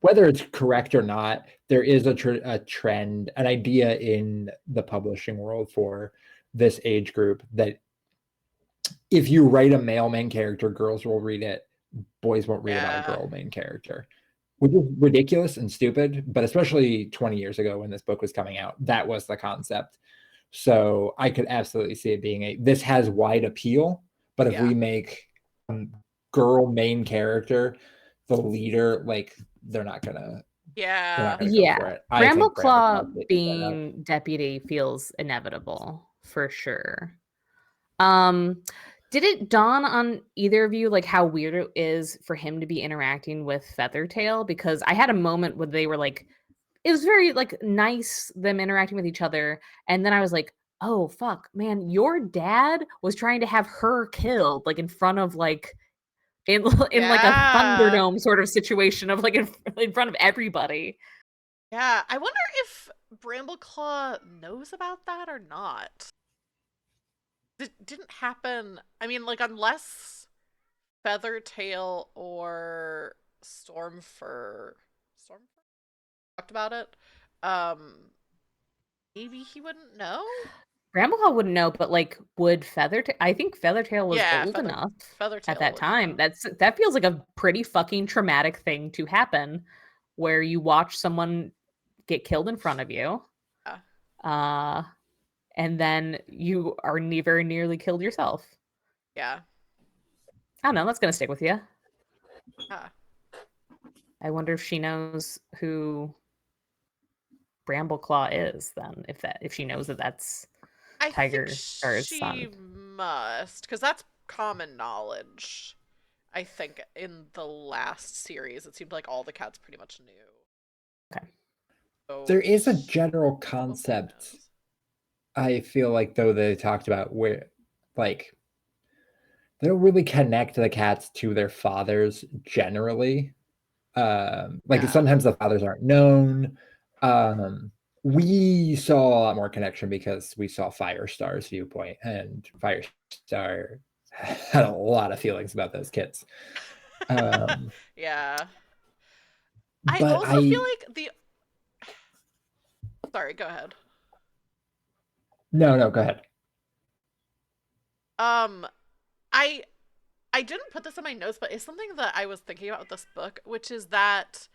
whether it's correct or not, there is a trend, an idea in the publishing world for this age group that if you write a male main character, girls will read it. Boys won't read about a girl main character, which is ridiculous and stupid. But especially 20 years ago when this book was coming out, that was the concept. So I could absolutely see it being this has wide appeal. But if we make girl main character the leader, like, they're not gonna go for it. Brambleclaw being deputy feels inevitable for sure. Did it dawn on either of you like how weird it is for him to be interacting with Feathertail? Because I had a moment where they were like, it was very like nice them interacting with each other, and then I was like, oh fuck, man, your dad was trying to have her killed like in front of like in like a Thunderdome sort of situation of like in front of everybody. Yeah, I wonder if Brambleclaw knows about that or not. It didn't happen. I mean, like, unless Feathertail or Stormfur talked about it, maybe he wouldn't know. Brambleclaw wouldn't know, but like, would Feathertail? I think Feathertail was old enough at that time. That feels like a pretty fucking traumatic thing to happen, where you watch someone get killed in front of you, and then you are very nearly killed yourself. Yeah. I don't know. That's gonna stick with you. Yeah. I wonder if she knows who Brambleclaw is. Then, if she knows that that's Tiger Star's son. She must, because that's common knowledge. I think in the last series, it seemed like all the cats pretty much knew. Okay. So there is a general concept, I feel like, though, they talked about where, like, they don't really connect the cats to their fathers generally. Sometimes the fathers aren't known. We saw a lot more connection because we saw Firestar's viewpoint, and Firestar had a lot of feelings about those kids. Yeah. I also feel like Sorry, go ahead. No, go ahead. I didn't put this in my notes, but it's something that I was thinking about with this book, which is that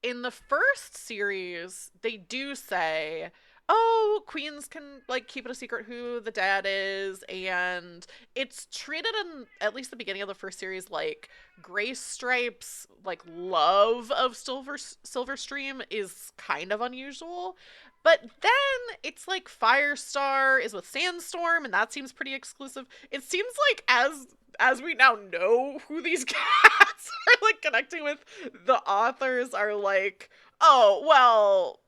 in the first series, they do say, oh, queens can like keep it a secret who the dad is, and it's treated in at least the beginning of the first series like Gray Stripe's like love of Silverstream is kind of unusual. But then it's like Firestar is with Sandstorm, and that seems pretty exclusive. It seems like as we now know who these cats are like connecting with, the authors are like, oh, well,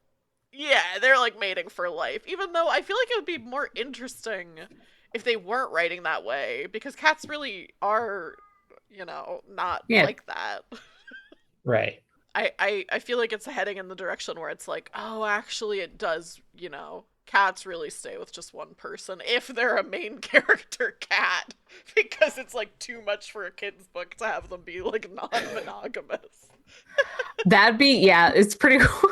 yeah, they're like mating for life. Even though I feel like it would be more interesting if they weren't writing that way, because cats really are, not like that. Right. I feel like it's heading in the direction where it's like, oh, actually it does, cats really stay with just one person if they're a main character cat, because it's like too much for a kid's book to have them be like non-monogamous. That'd be, yeah, it's pretty cool.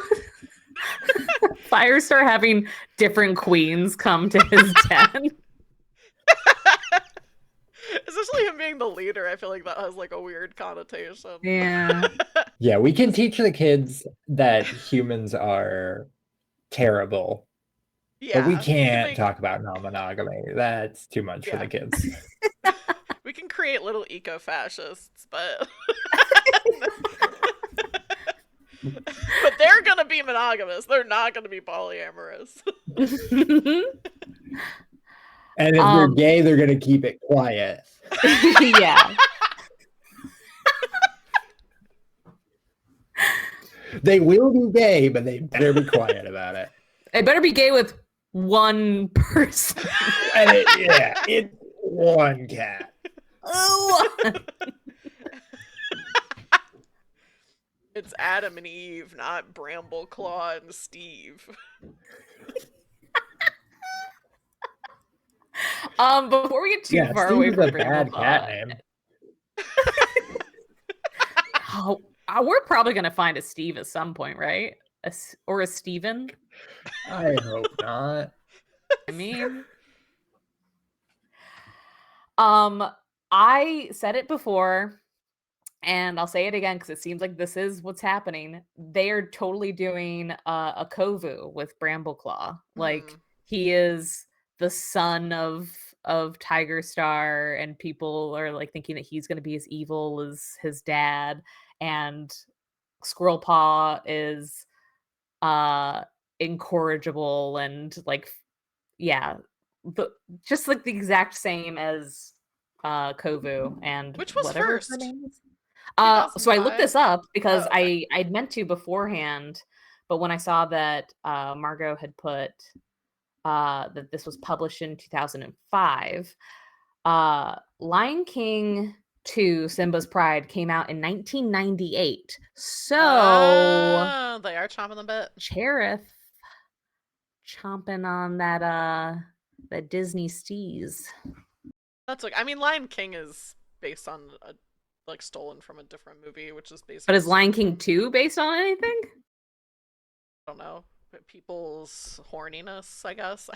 Firestar having different queens come to his den. Especially him being the leader, I feel like that has like a weird connotation. Yeah. Yeah, we can teach the kids that humans are terrible, Yeah, but we can't talk about non-monogamy. That's too much for the kids. We can create little eco-fascists, but but they're gonna be monogamous. They're not gonna be polyamorous. And if they're gay, they're gonna keep it quiet. Yeah. They will be gay, but they better be quiet about it. They better be gay with one person. And it's one cat. It's Adam and Eve, not Brambleclaw and Steve. Before we get too far away Steve's from a bad cat name. Oh, we're probably gonna find a Steve at some point, right? Or a Steven? I hope not. I mean, I said it before, and I'll say it again because it seems like this is what's happening. They are totally doing a Kovu with Brambleclaw. Like he is the son of Tiger Star, and people are like thinking that he's going to be as evil as his dad, and Squirrel Paw is incorrigible and like just like the exact same as Kovu and which was whatever first. Her name is. So I looked this up because I'd meant to beforehand, but when I saw that Margot had put that this was published in 2005, Lion King 2 Simba's Pride came out in 1998. So they are chomping the bit. Cherith chomping on that Disney steez. That's like, I mean, Lion King is based on like stolen from a different movie, which is basically. But is Lion King 2 based on anything? I don't know. People's horniness, I guess.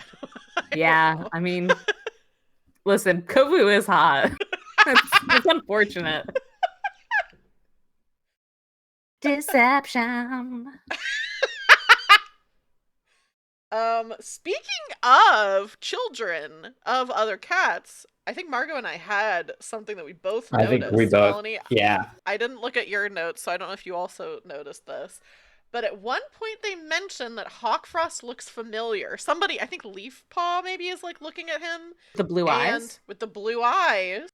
Yeah, I mean, listen, Kovu is hot. It's unfortunate. Deception. Speaking of children of other cats, I think Margot and I had something that we both noticed. I think we both. Melanie, yeah. I didn't look at your notes, so I don't know if you also noticed this. But at one point they mentioned that Hawkfrost looks familiar. Somebody, I think Leafpaw maybe, is like looking at him. The blue eyes? With the blue eyes.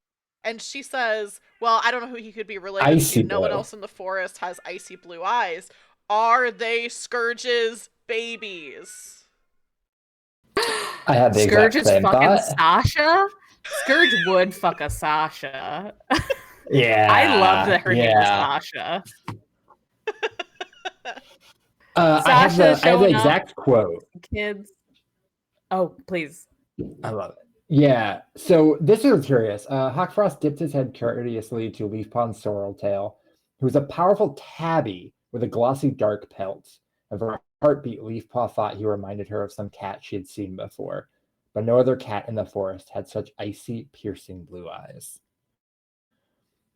And she says, well, I don't know who he could be related to. No one else in the forest has icy blue eyes. Are they Scourge's babies? I had the Scourge is fucking thought. Sasha? Scourge would fuck a Sasha. Yeah. I love that her name is Sasha. I have the exact quote. Kids. Oh, please. I love it. Yeah. So this is curious. Hawkfrost dipped his head courteously to Leafpaw Sorreltail, who was a powerful tabby with a glossy dark pelt. Of her heartbeat, Leafpaw thought he reminded her of some cat she had seen before, but no other cat in the forest had such icy, piercing blue eyes.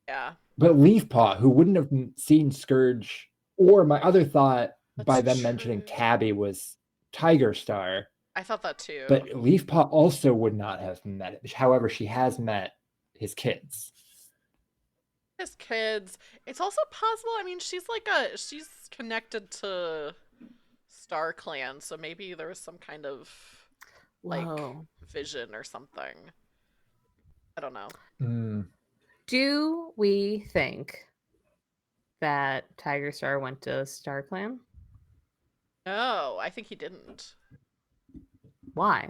Yeah. But Leafpaw, who wouldn't have seen Scourge, or my other thought by them mentioning Tabby was Tiger Star. I thought that too. But Leafpaw also would not have met it. However, she has met his kids. His kids. It's also possible. I mean, she's connected to Star Clan, so maybe there was some kind of like vision or something. I don't know. Do we think that Tiger Star went to Star Clan? No, I think he didn't. Why?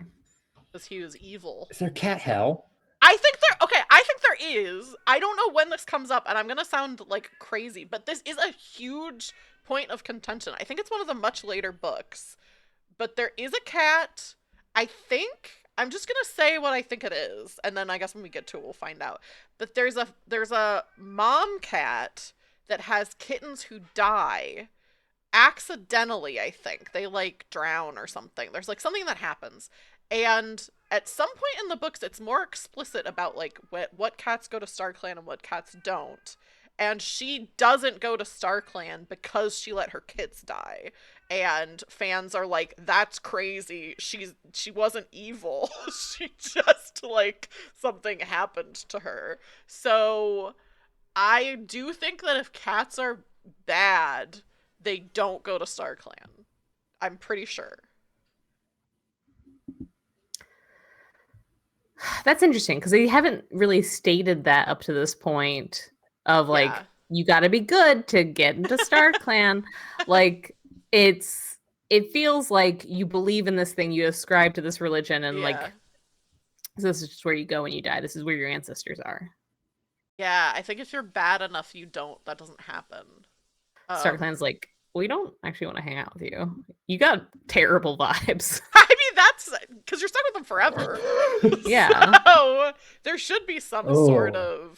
Because he was evil. Is there cat hell? I think there is. I don't know when this comes up, and I'm gonna sound like crazy, but this is a huge point of contention. I think it's one of the much later books, but there is a cat. I think I'm just gonna say what I think it is, and then I guess when we get to it, we'll find out. But there's a mom cat that has kittens who die accidentally. I think they like drown or something. There's like something that happens, and at some point in the books, it's more explicit about like what cats go to StarClan and what cats don't. And she doesn't go to StarClan because she let her kids die. And fans are like, that's crazy. She wasn't evil. She just like something happened to her. So I do think that if cats are bad, they don't go to StarClan. I'm pretty sure. That's interesting because they haven't really stated that up to this point of like Yeah. you got to be good to get into StarClan. Like it feels like you believe in this thing, you ascribe to this religion, and like Yeah. this is just where you go when you die. This is where your ancestors are. Yeah, I think if you're bad enough, that doesn't happen. StarClan's like, we don't actually want to hang out with you. You got terrible vibes. I mean, that's because you're stuck with them forever. Yeah. So there should be some sort Oh.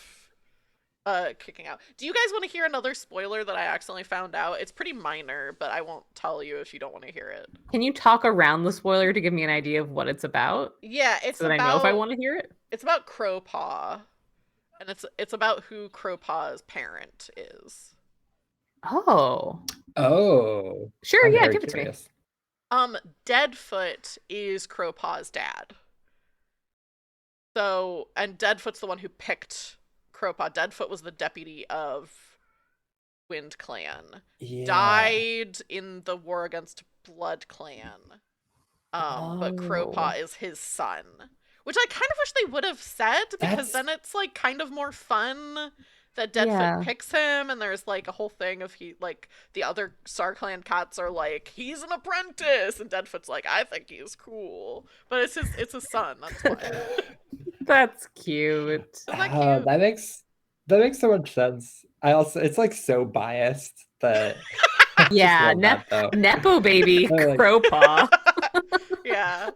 of kicking out. Do you guys want to hear another spoiler that I accidentally found out? It's pretty minor, but I won't tell you if you don't want to hear it. Can you talk around the spoiler to give me an idea of what it's about? Yeah, So that I know if I want to hear it? it's about Crowpaw, and it's about who Crowpaw's parent is. Oh. Oh. Sure, I'm yeah, very give it to me. curious. Deadfoot is Crowpaw's dad. So, and Deadfoot's the one who picked Crowpaw. Deadfoot was the deputy of Wind Clan. Yeah. Died in the war against Blood Clan. But Crowpaw is his son. Which I kind of wish they would have said, because then it's like kind of more fun that Deadfoot picks him, and there's like a whole thing of the other StarClan cats are like, he's an apprentice, and Deadfoot's like, I think he's cool. But it's his son, that's why. That's cute. Isn't that cute? That makes so much sense. It's like so biased that yeah, Nepo baby Crowpaw. Yeah.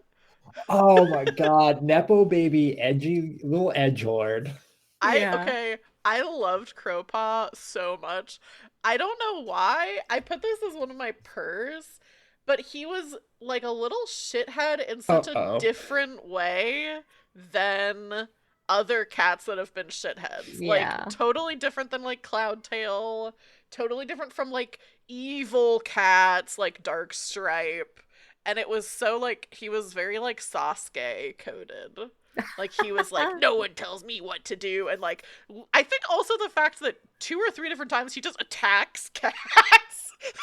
Oh my god, Nepo baby, edgy little edgelord. I loved Crowpaw so much. I don't know why. I put this as one of my purrs, but he was like a little shithead in such a different way than other cats that have been shitheads. Yeah. Like totally different than like Cloudtail, totally different from like evil cats like Darkstripe. And it was so like he was very like Sasuke coded. Like he was like, no one tells me what to do, and like I think also the fact that 2 or 3 different times he just attacks cats.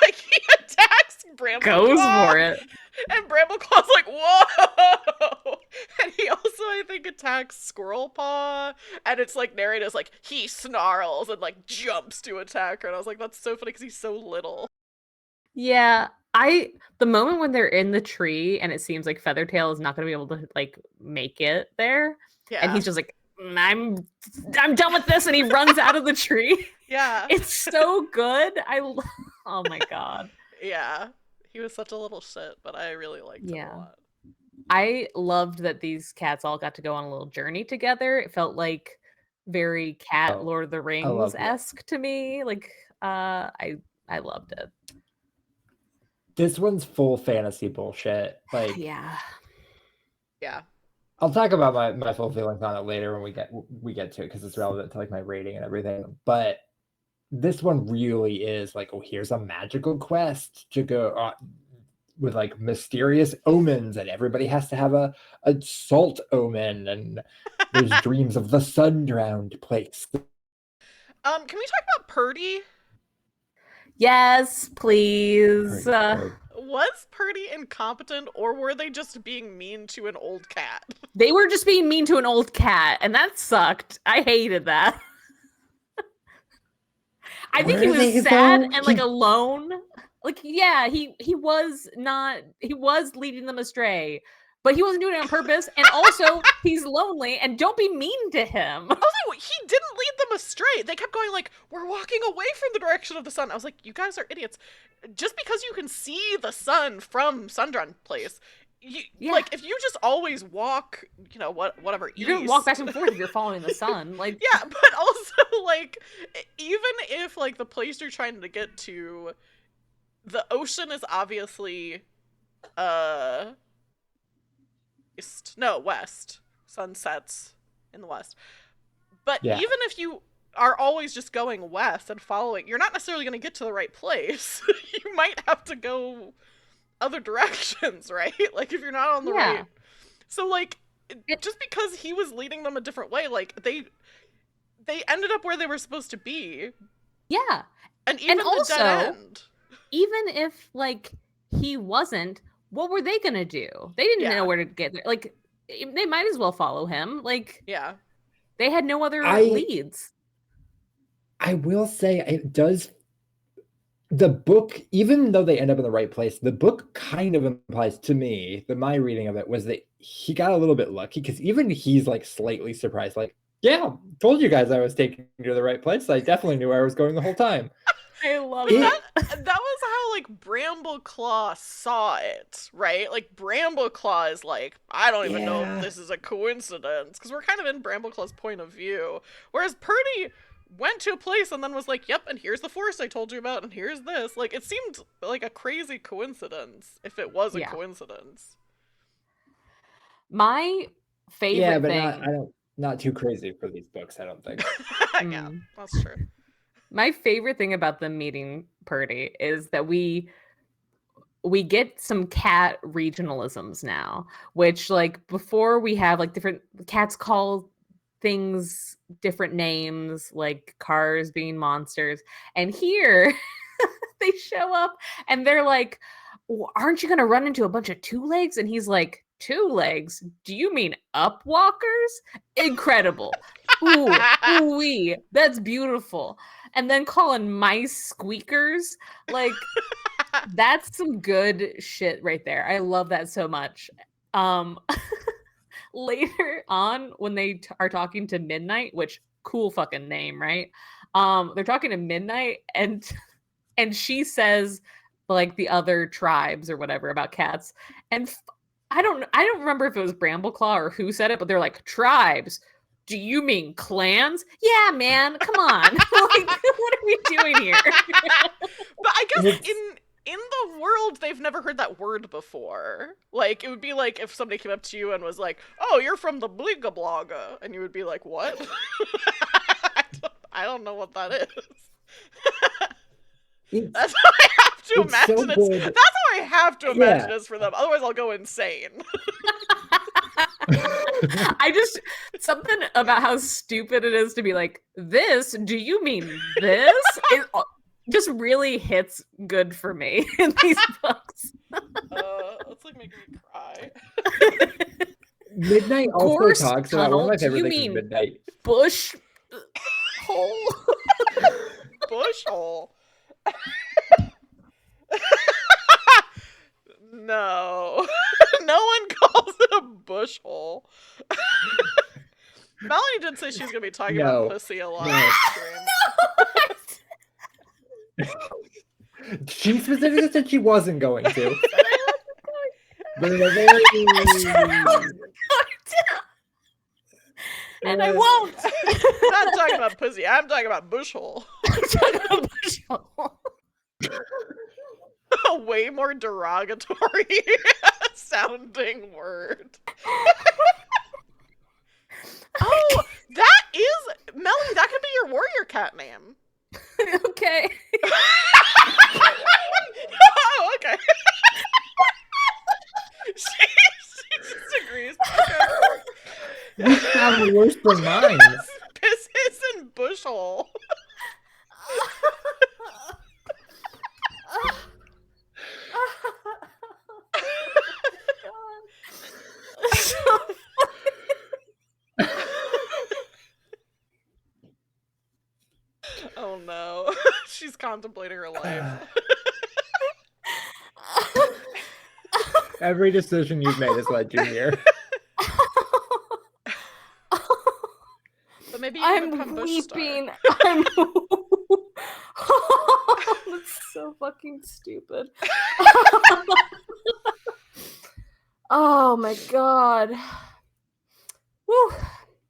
Like he attacks Brambleclaw. Goes for it. And Brambleclaw's like, whoa! And he also, I think, attacks Squirrelpaw, and it's like narrated as like he snarls and like jumps to attack her, and I was like, that's so funny because he's so little. Yeah, the moment when they're in the tree and it seems like Feathertail is not going to be able to like make it there, and he's just like, I'm done with this, and he runs out of the tree. Yeah, it's so good. Oh my god. Yeah, he was such a little shit, but I really liked him a lot. I loved that these cats all got to go on a little journey together. It felt like very cat Lord of the Rings-esque to me. Like, I loved it. This one's full fantasy bullshit. Like, yeah. I'll talk about my full feelings on it later when we get to it, because it's relevant to like my rating and everything. But this one really is like, oh, here's a magical quest to go with like mysterious omens, and everybody has to have a salt omen, and there's dreams of the sun-drowned place. Can we talk about Purdy? Yes, please. Was Purdy incompetent, or were they just being mean to an old cat? They were just being mean to an old cat, and that sucked. I hated that. I think he was sad and like alone. Like, yeah, he was leading them astray, but he wasn't doing it on purpose. And also, he's lonely, and don't be mean to him. Also, he didn't lead them astray. They kept going like, we're walking away from the direction of the sun. I was like, you guys are idiots. Just because you can see the sun from Sundrun Place, like, if you just always walk, whatever, you're gonna walk back and forth if you're following the sun. Like, yeah, but also, like, even if, like, the place you're trying to get to, the ocean is obviously, west. Sun sets in the west. But even if you are always just going west and following, you're not necessarily going to get to the right place. You might have to go other directions, right? Like, if you're not on the right. So, like, just because he was leading them a different way, like, they ended up where they were supposed to be. Yeah. And even also, the dead end. Even if, like, he wasn't, what were they going to do? They didn't know where to get there. Like, they might as well follow him. Like, yeah. They had no other leads. I will say it does. The book, even though they end up in the right place, the book kind of implies to me that my reading of it was that he got a little bit lucky, because even he's like slightly surprised. Like, yeah, told you guys I was taking you to the right place. I definitely knew where I was going the whole time. I love it. That was how, like, Brambleclaw saw it, right? Like, Brambleclaw is like, I don't even know if this is a coincidence, because we're kind of in Brambleclaw's point of view. Whereas Purdy went to a place and then was like, yep, and here's the forest I told you about, and here's this. Like, it seemed like a crazy coincidence, if it was a coincidence. My favorite thing... not too crazy for these books, I don't think. Yeah, that's true. My favorite thing about them meeting Purdy is that we get some cat regionalisms now, which, like, before we have, like, different cats call things different names, like cars being monsters. And here they show up and they're like, aren't you going to run into a bunch of two legs? And he's like, two legs? Do you mean up walkers? Incredible. Ooh-wee. That's beautiful. And then calling mice squeakers, like, that's some good shit right there. I love that so much. Later on, when they are talking to Midnight, which, cool fucking name, right? They're talking to Midnight, and she says, like, the other tribes or whatever about cats, and I don't remember if it was Brambleclaw or who said it, but they're like, tribes. Do you mean clans? Yeah, man, come on. Like, what are we doing here? But I guess in the world, they've never heard that word before. Like, it would be like if somebody came up to you and was like, oh, you're from the Bliga Blogga. And you would be like, what? I don't know what that is. That's how I have to imagine it. That's how I have to imagine it for them. Otherwise, I'll go insane. Something about how stupid it is to be like, this? Do you mean this? It just really hits good for me in these books. That's like making me cry. Midnight also talks about one of my favorite things is Midnight. Bush hole. Bush hole. No. No one calls it a bush hole. Melanie did say she's gonna be talking about pussy a lot. She specifically said she wasn't going to. And I won't. I'm not talking about pussy. I'm talking about bush hole. I'm talking about bush hole. A way more derogatory sounding word. Oh, that is Melanie. That could be your warrior cat name. Okay. Oh, okay. she disagrees. Okay. This sounds worse than mine. Pisses and bush hole. Oh no. She's contemplating her life. Every decision you've made has led you here. But maybe you can I'm become Bush Star. weeping. I'm. That's so fucking stupid. Oh my god. Woo.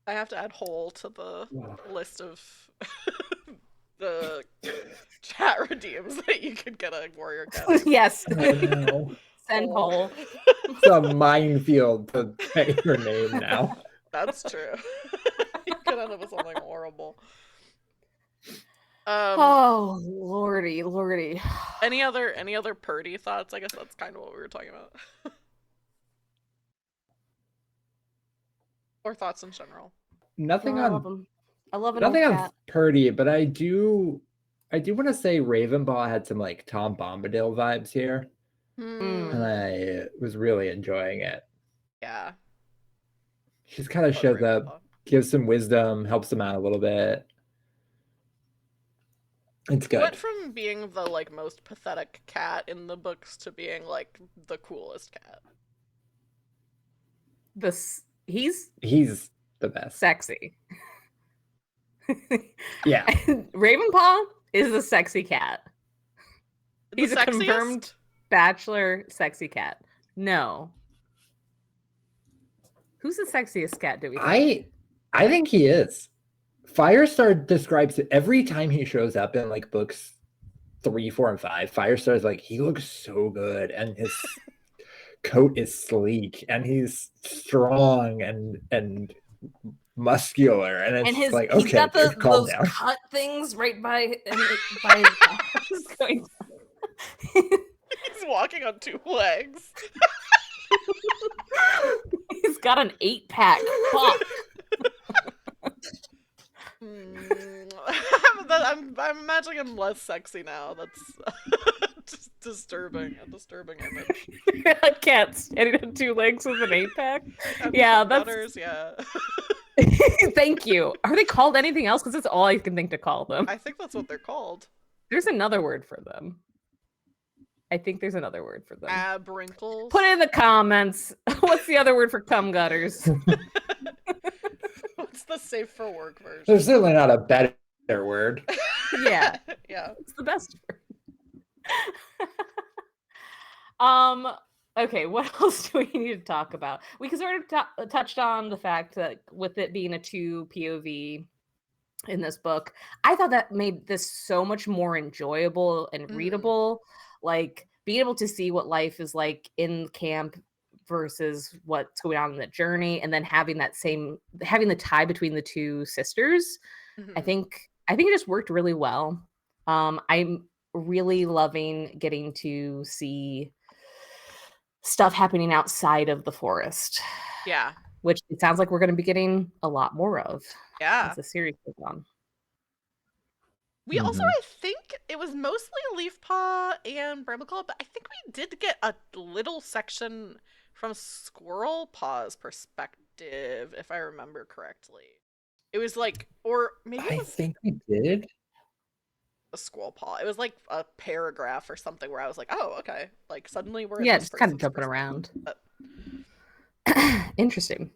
I have to add whole to the list of the chat redeems that you could get a warrior cat. Yes. Oh, no. Send whole. It's a minefield to say your name now. That's true. You could end up with something horrible. Oh lordy, lordy. Any other Purdy thoughts? I guess that's kind of what we were talking about. Or thoughts in general. Nothing I love on him. I love it. nothing on Purdy, but I do want to say Ravenpaw had some like Tom Bombadil vibes here. And I was really enjoying it. Yeah. She just kind of shows up, gives some wisdom, helps them out a little bit. It's good. Went from being the like most pathetic cat in the books to being like the coolest cat. He's the best. sexy. Yeah. Ravenpaw is a sexy cat. He's The a confirmed bachelor sexy cat. No. Who's the sexiest cat, do we think? I think he is. Firestar describes it every time he shows up in like books 3, 4, and 5. Firestar's like, he looks so good, and his coat is sleek, and he's strong and muscular, and it's And like, he's okay, got calm those down. cut things right by his going. He's walking on 2 legs. He's got an 8-pack. Fuck. I'm imagining him less sexy now. That's just a disturbing image. A cat standing on 2 legs with an 8-pack. Yeah, that's. Butters, yeah. Thank you. Are they called anything else? Because that's all I can think to call them. I think that's what they're called. There's another word for them. I think there's another word for them. Abrinkles. Put it in the comments. What's the other word for cum gutters? What's the safe for work version? There's certainly not a better word. Yeah. Yeah. It's the best word. Okay, what else do we need to talk about? We sort of touched on the fact that with it being a 2 POV in this book, I thought that made this so much more enjoyable and readable. Like being able to see what life is like in camp versus what's going on in the journey, and then having the tie between the 2 sisters. I think it just worked really well. I'm really loving getting to see stuff happening outside of the forest. Yeah. Which it sounds like we're going to be getting a lot more of. Yeah. As the series goes on. We also, I think it was mostly Leafpaw and Bramble, but I think we did get a little section from Squirrel Paw's perspective, if I remember correctly. It was like, or maybe I think we did. A Squirrel Paw. It was like a paragraph or something where I was like, oh, okay. Like suddenly we're in Yeah, this just kind of person's jumping around. But... Interesting.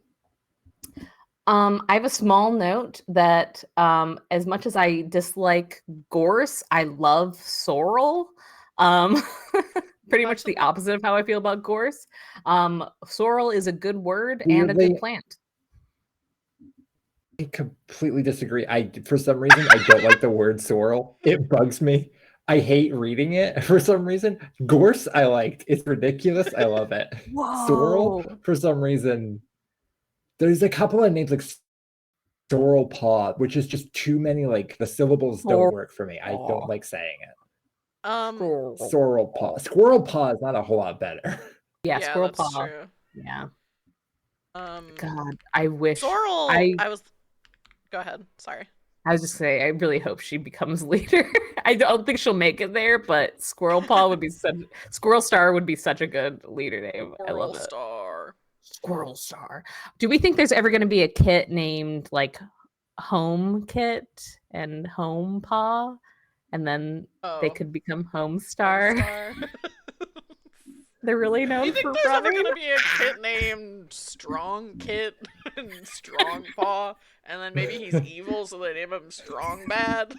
I have a small note that as much as I dislike Gorse, I love Sorrel. Pretty much the opposite of how I feel about Gorse. Sorrel is a good word and a good plant. I completely disagree. For some reason, I don't like the word sorrel. It bugs me. I hate reading it for some reason. Gorse, I liked. It's ridiculous. I love it. Whoa. Sorrel, for some reason, there's a couple of names like Sorrel Paw, which is just too many. Like the syllables don't work for me. I don't like saying it. Sorrel Paw. Squirrel Paw is not a whole lot better. Yeah, Squirrel that's Paw. True. Yeah. God, I wish. Sorrel. Go ahead. Sorry. I was just saying, I really hope she becomes leader. I don't think she'll make it there, but Squirrel Star would be such a good leader name. I love it. Squirrel Star. Do we think there's ever going to be a kit named like Home Kit and Home Paw, and then they could become Home Star? They're really known You think for there's ever running. gonna be a kit named Strong Kit and Strong Paw, and then maybe he's evil, so they name him Strong Bad?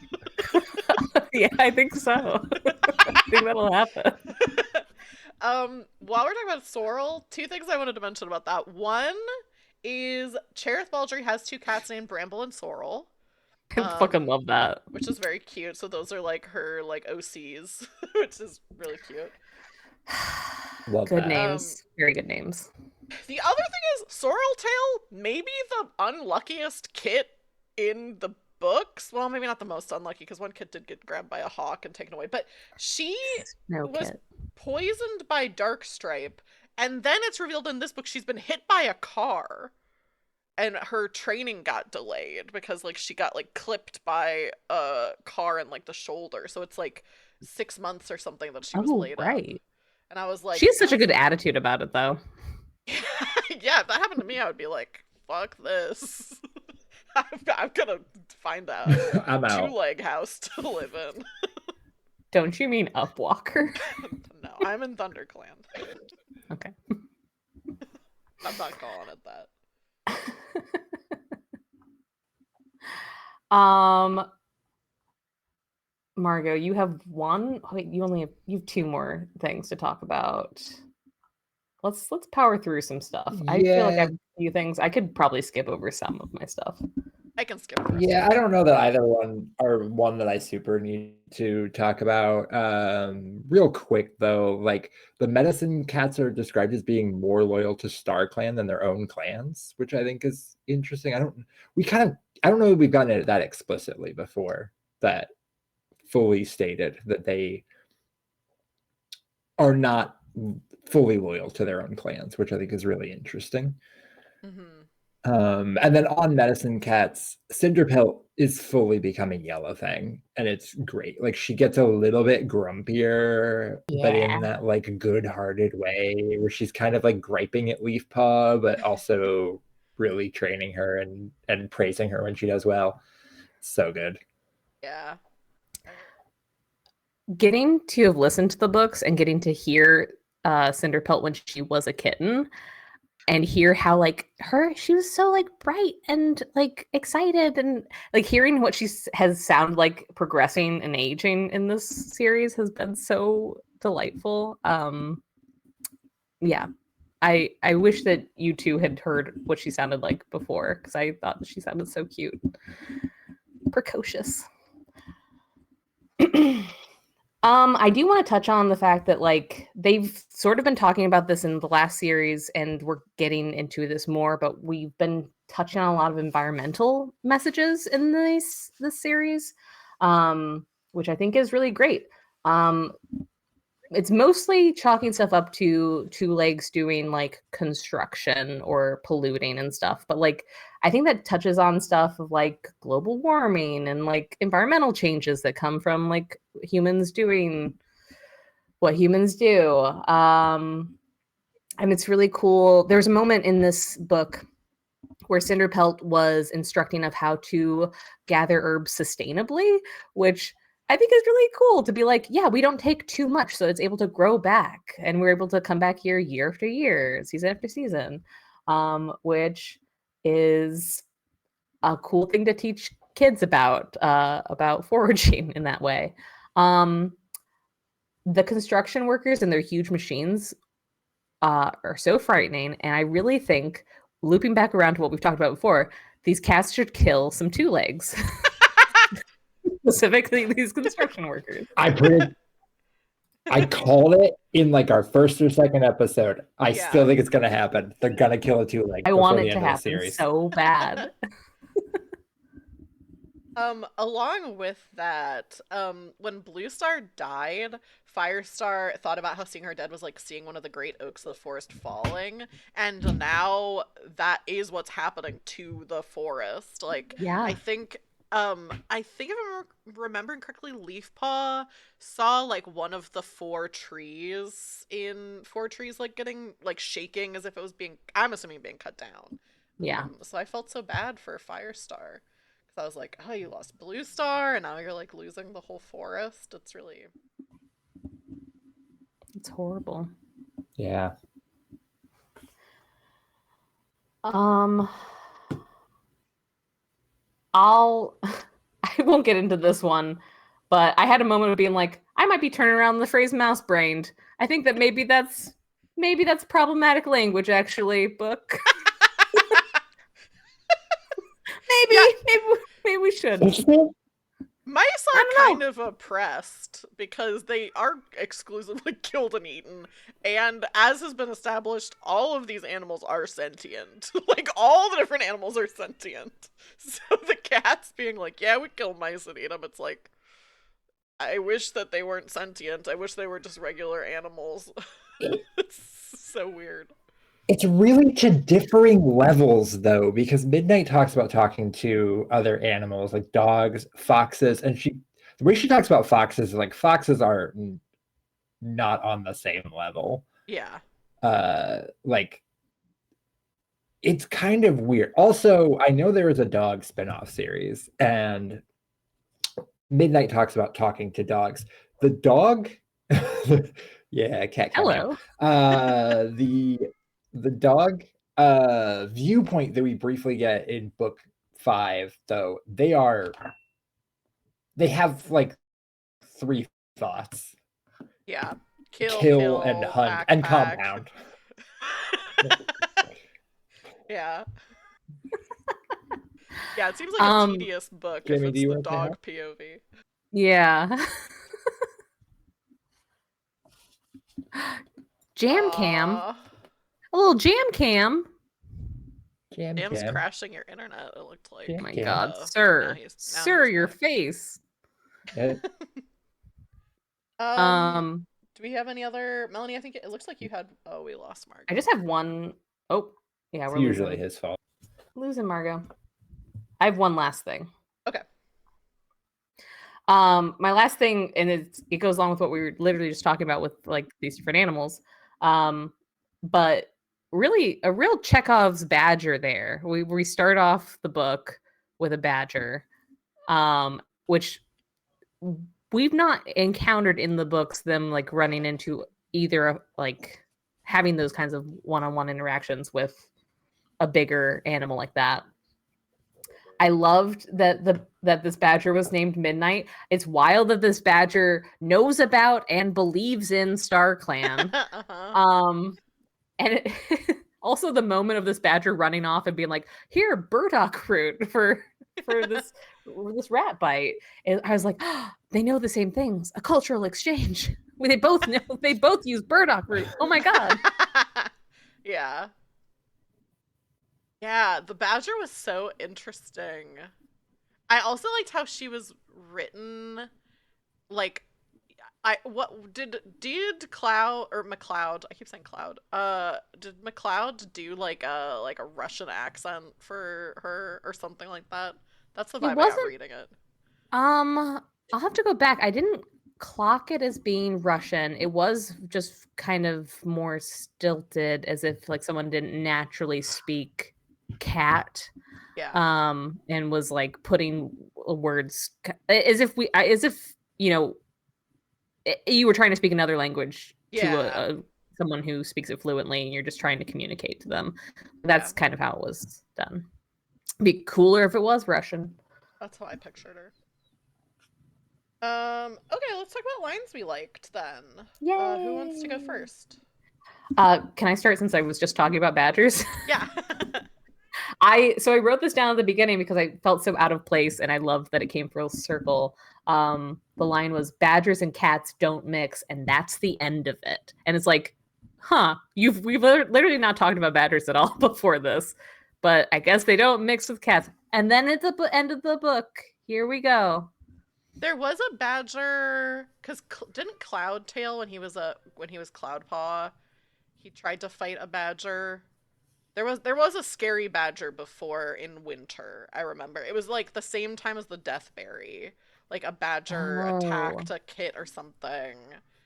Yeah, I think so. I think that'll happen. While we're talking about Sorrel, two things I wanted to mention about that. One is Cherith Baldry has two cats named Bramble and Sorrel. I fucking Um, love that. which is very cute. So those are like her like OCs, which is really cute. Love Good that. names. Very good names. The other thing is Sorrel Tail, maybe the unluckiest kit in the books. Well, maybe not the most unlucky because one kid did get grabbed by a hawk and taken away, but she No was kid. poisoned by Darkstripe, and then it's revealed in this book she's been hit by a car. And her training got delayed because like she got like clipped by a car in like the shoulder. So it's like 6 months or something that she was Oh, laid up. right. And I was like, She has such a good attitude about it, though. yeah, if that happened to me, I would be like, fuck this. I'm gonna find a I'm out. two-leg house to live in. Don't you mean Upwalker? No, I'm in ThunderClan. Okay. I'm not calling it that. Margot, you have one. Wait, you have two more things to talk about. Let's power through some stuff. I feel like I Yeah. have a few things. I could probably skip over some of my stuff. I can skip over Yeah, some. I don't know that either one are one that I super need to talk about. Real quick though, like the medicine cats are described as being more loyal to StarClan than their own clans, which I think is interesting. I don't know if we've gotten it that explicitly before, that fully stated that they are not fully loyal to their own clans, which I think is really interesting. Mm-hmm. And then on medicine cats, Cinderpelt is fully becoming Yellowfang, and it's great. Like she gets a little bit grumpier, but in that like good-hearted way, where she's kind of like griping at Leafpaw, but also really training her and praising her when she does well. So good. Yeah. Getting to have listened to the books and getting to hear Cinderpelt when she was a kitten, and hear how like she was so like bright and like excited, and like hearing what she has sounded like progressing and aging in this series has been so delightful. Yeah, I wish that you two had heard what she sounded like before, because I thought she sounded so cute, precocious. I do want to touch on the fact that like they've sort of been talking about this in the last series, and we're getting into this more, but we've been touching on a lot of environmental messages in this series, which I think is really great. It's mostly chalking stuff up to two legs doing like construction or polluting and stuff, but like I think that touches on stuff of like global warming and like environmental changes that come from like humans doing what humans do. And it's really cool. There's a moment in this book where Cinderpelt was instructing of how to gather herbs sustainably, which I think is really cool to be like, yeah, we don't take too much, so it's able to grow back, and we're able to come back here year after year, season after season, which is a cool thing to teach kids about foraging in that way. The construction workers and their huge machines are so frightening, and I really think, looping back around to what we've talked about before, these cats should kill some two legs. Specifically these construction workers. I called it in like our first or second episode. I still think it's gonna happen. They're gonna kill a two-leg. I want it to happen so bad. Along with that, when Blue Star died, Firestar thought about how seeing her dead was like seeing one of the great oaks of the forest falling, and now that is what's happening to the forest. Like, Yeah. I think if I'm remembering correctly, Leafpaw saw like one of the four trees like getting like shaking as if it was I'm assuming being cut down. Yeah. So I felt so bad for Firestar. I was like, oh, you lost Blue Star, and now you're like losing the whole forest. It's horrible. Yeah. I'll I won't get into this one, but I had a moment of being like, I might be turning around the phrase mouse brained. I think that maybe that's problematic language actually, book. maybe, Yeah. maybe we should. Is it? Mice I are don't kind know. of oppressed because they are exclusively killed and eaten. And as has been established, all of these animals are sentient. Like, all the different animals are sentient. So the cats being like, yeah, we kill mice and eat them, it's like, I wish that they weren't sentient. I wish they were just regular animals. It's so weird. It's really to differing levels, though, because Midnight talks about talking to other animals like dogs, foxes, and the way she talks about foxes is like foxes are not on the same level. Yeah. Like it's kind of weird. Also, I know there is a dog spinoff series, and Midnight talks about talking to dogs. The dog, yeah, cat cameo. Hello. The dog viewpoint that we briefly get in book 5, though, they have like 3 thoughts: Yeah. kill and Kill, hunt pack, and pack. compound. Yeah. Yeah, it seems like a tedious book if Jamie, do it's you the want to say dog POV. Yeah. Jam cam. Aww. A little jam cam. Jam Dam's cam. crashing your internet, it looked like. Jam Oh my cam. god, Now sir. he's Sir, your back. face. Yeah. Do we have any other Melanie? I think it looks like you had. Oh, we lost Mark. I just have one. Oh, yeah, It's we're usually his fault. losing Margot. I have one last thing. Okay. My last thing, and it goes along with what we were literally just talking about with like these different animals. But really a real Chekhov's badger there. We start off the book with a badger, which we've not encountered in the books them like running into either like having those kinds of one-on-one interactions with a bigger animal like that. I loved that this badger was named Midnight. It's wild that this badger knows about and believes in StarClan. Uh-huh. And also the moment of this badger running off and being like, "Here, burdock root for this rat bite." And I was like, oh, they know the same things. A cultural exchange. They both know. They both use burdock root. Oh my god. Yeah. Yeah, the badger was so interesting. I also liked how she was written. Like, what did Cloud or McLeod? I keep saying Cloud. Did McLeod do like a Russian accent for her or something like that? That's the vibe I got reading it. I'll have to go back. I didn't clock it as being Russian. It was just kind of more stilted, as if like someone didn't naturally speak cat. Yeah. And was like putting words as if you were trying to speak another language to someone who speaks it fluently, and you're just trying to communicate to them. That's kind of how it was done. It'd be cooler if it was Russian. That's how I pictured her. Okay, let's talk about lines we liked then. Yay! Who wants to go first? Can I start since I was just talking about badgers? Yeah. I wrote this down at the beginning because I felt so out of place, and I loved that it came full circle. The line was, "Badgers and cats don't mix, and that's the end of it." And it's like, we've literally not talked about badgers at all before this, but I guess they don't mix with cats. And then at the end of the book, here we go. There was a badger, because didn't Cloudtail, when he was Cloudpaw, he tried to fight a badger. There was a scary badger before in winter, I remember. It was like the same time as the Deathberry. Like a badger attacked a kit or something.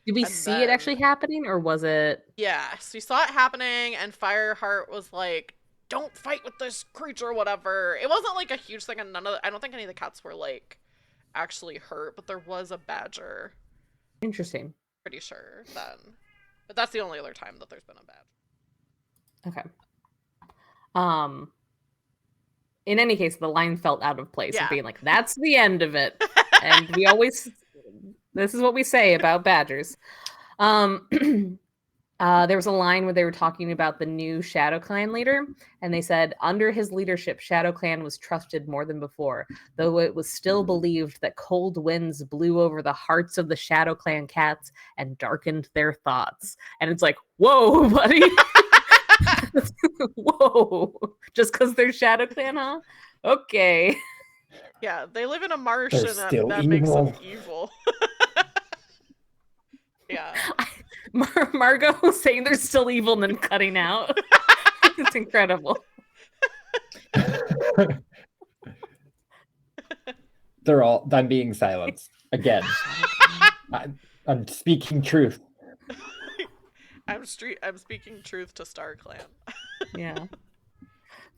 Did we see it actually happening, or was it? Yes, we saw it happening, and Fireheart was like, "Don't fight with this creature," whatever. It wasn't like a huge thing, and I don't think any of the cats were like actually hurt, but there was a badger. Interesting. Pretty sure then. But that's the only other time that there's been a bad. Okay. In any case, the line felt out of place of Yeah. being like, that's the end of it. And we always, this is what we say about badgers. There was a line where they were talking about the new Shadow Clan leader, and they said, under his leadership, Shadow Clan was trusted more than before, though it was still believed that cold winds blew over the hearts of the Shadow Clan cats and darkened their thoughts. And it's like, whoa, buddy. Whoa. Just because they're Shadow Clan, huh? Okay. Yeah, they live in a marsh and still that makes them evil. evil. Yeah. Margot saying they're still evil and then cutting out. It's incredible. I'm being silenced again. I'm speaking truth. I'm speaking truth to StarClan. Yeah.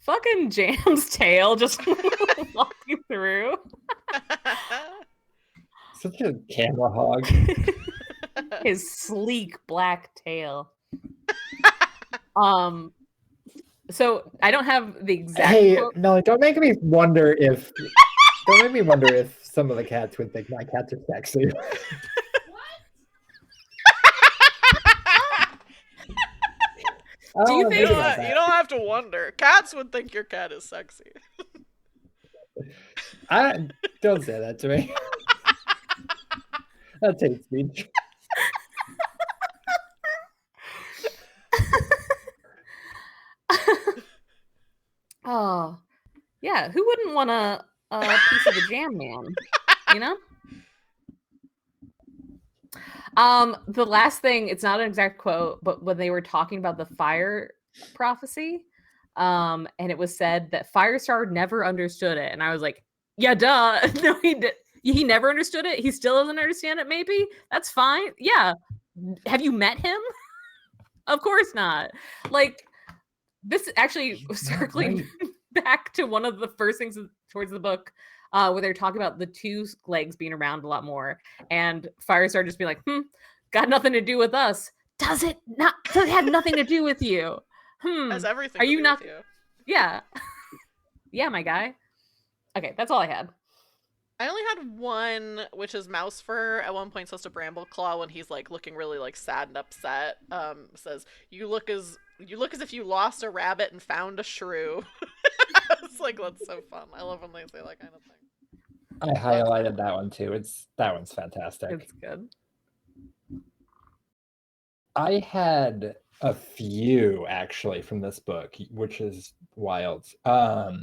Fucking Jam's tail just walking through. Such a camera hog. His sleek black tail. So I don't have the exact Hey, quote. Melly, don't make me wonder if some of the cats would think my cats are sexy. Do you think You don't have to wonder. Cats would think your cat is sexy. Don't say that to me. That's hate speech. Oh, yeah. Who wouldn't want a piece of the jam man? You know? The last thing, it's not an exact quote, but when they were talking about the fire prophecy, and it was said that Firestar never understood it. And I was like, yeah, duh. No, he never understood it. He still doesn't understand it, maybe. That's fine. Yeah. Have you met him? Of course not. Like, this actually circling back to one of the first things towards the book, where they're talking about the two legs being around a lot more, and Firestar just being like, got nothing to do with us. Does it have nothing to do with you? Has everything Are to you do not? with you. Yeah. Yeah, my guy. Okay, that's all I had. I only had one, which is Mouse Fur. At one point says to Brambleclaw when he's like looking really like sad and upset, says, you look as if you lost a rabbit and found a shrew. It's like, that's so fun. I love when they say that kind of thing. I highlighted that one too. That one's fantastic. It's good. I had a few actually from this book, which is wild. I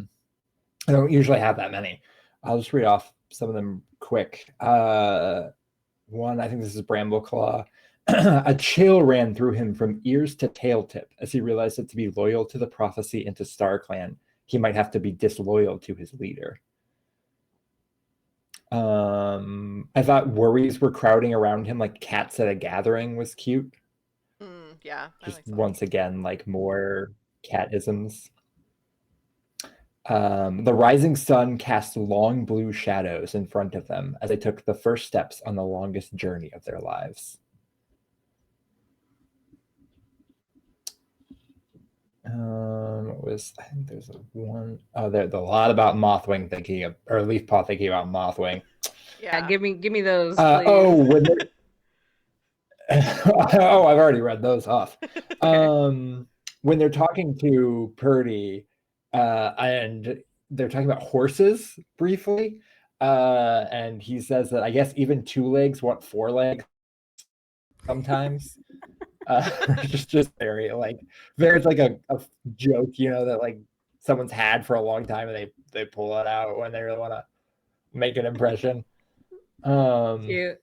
don't usually have that many. I'll just read off some of them quick. One, I think this is Brambleclaw. A chill ran through him from ears to tail tip as he realized that to be loyal to the prophecy and to StarClan, he might have to be disloyal to his leader. I thought worries were crowding around him like cats at a gathering was cute. Yeah. Just once again, like more cat-isms. The rising sun cast long blue shadows in front of them as they took the first steps on the longest journey of their lives. I think there's one. Oh, there's a lot about Mothwing thinking of, or Leafpaw thinking about Mothwing. Yeah, give me those. Oh, oh, I've already read those off. Okay. When they're talking to Purdy, and they're talking about horses briefly, and he says that I guess even 2 legs want 4 legs sometimes. just very like there's like a joke, that like someone's had for a long time and they pull it out when they really want to make an impression. Cute.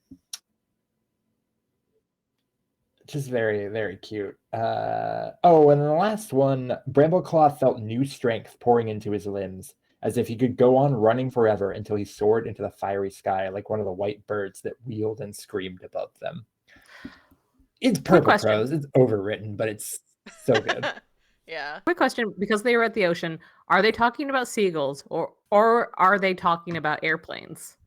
Just very, very cute. Oh, and then the last one, Brambleclaw felt new strength pouring into his limbs, as if he could go on running forever until he soared into the fiery sky like one of the white birds that wheeled and screamed above them. It's perfect prose. It's overwritten, but it's so good. Yeah. Quick question, because they were at the ocean, are they talking about seagulls or are they talking about airplanes?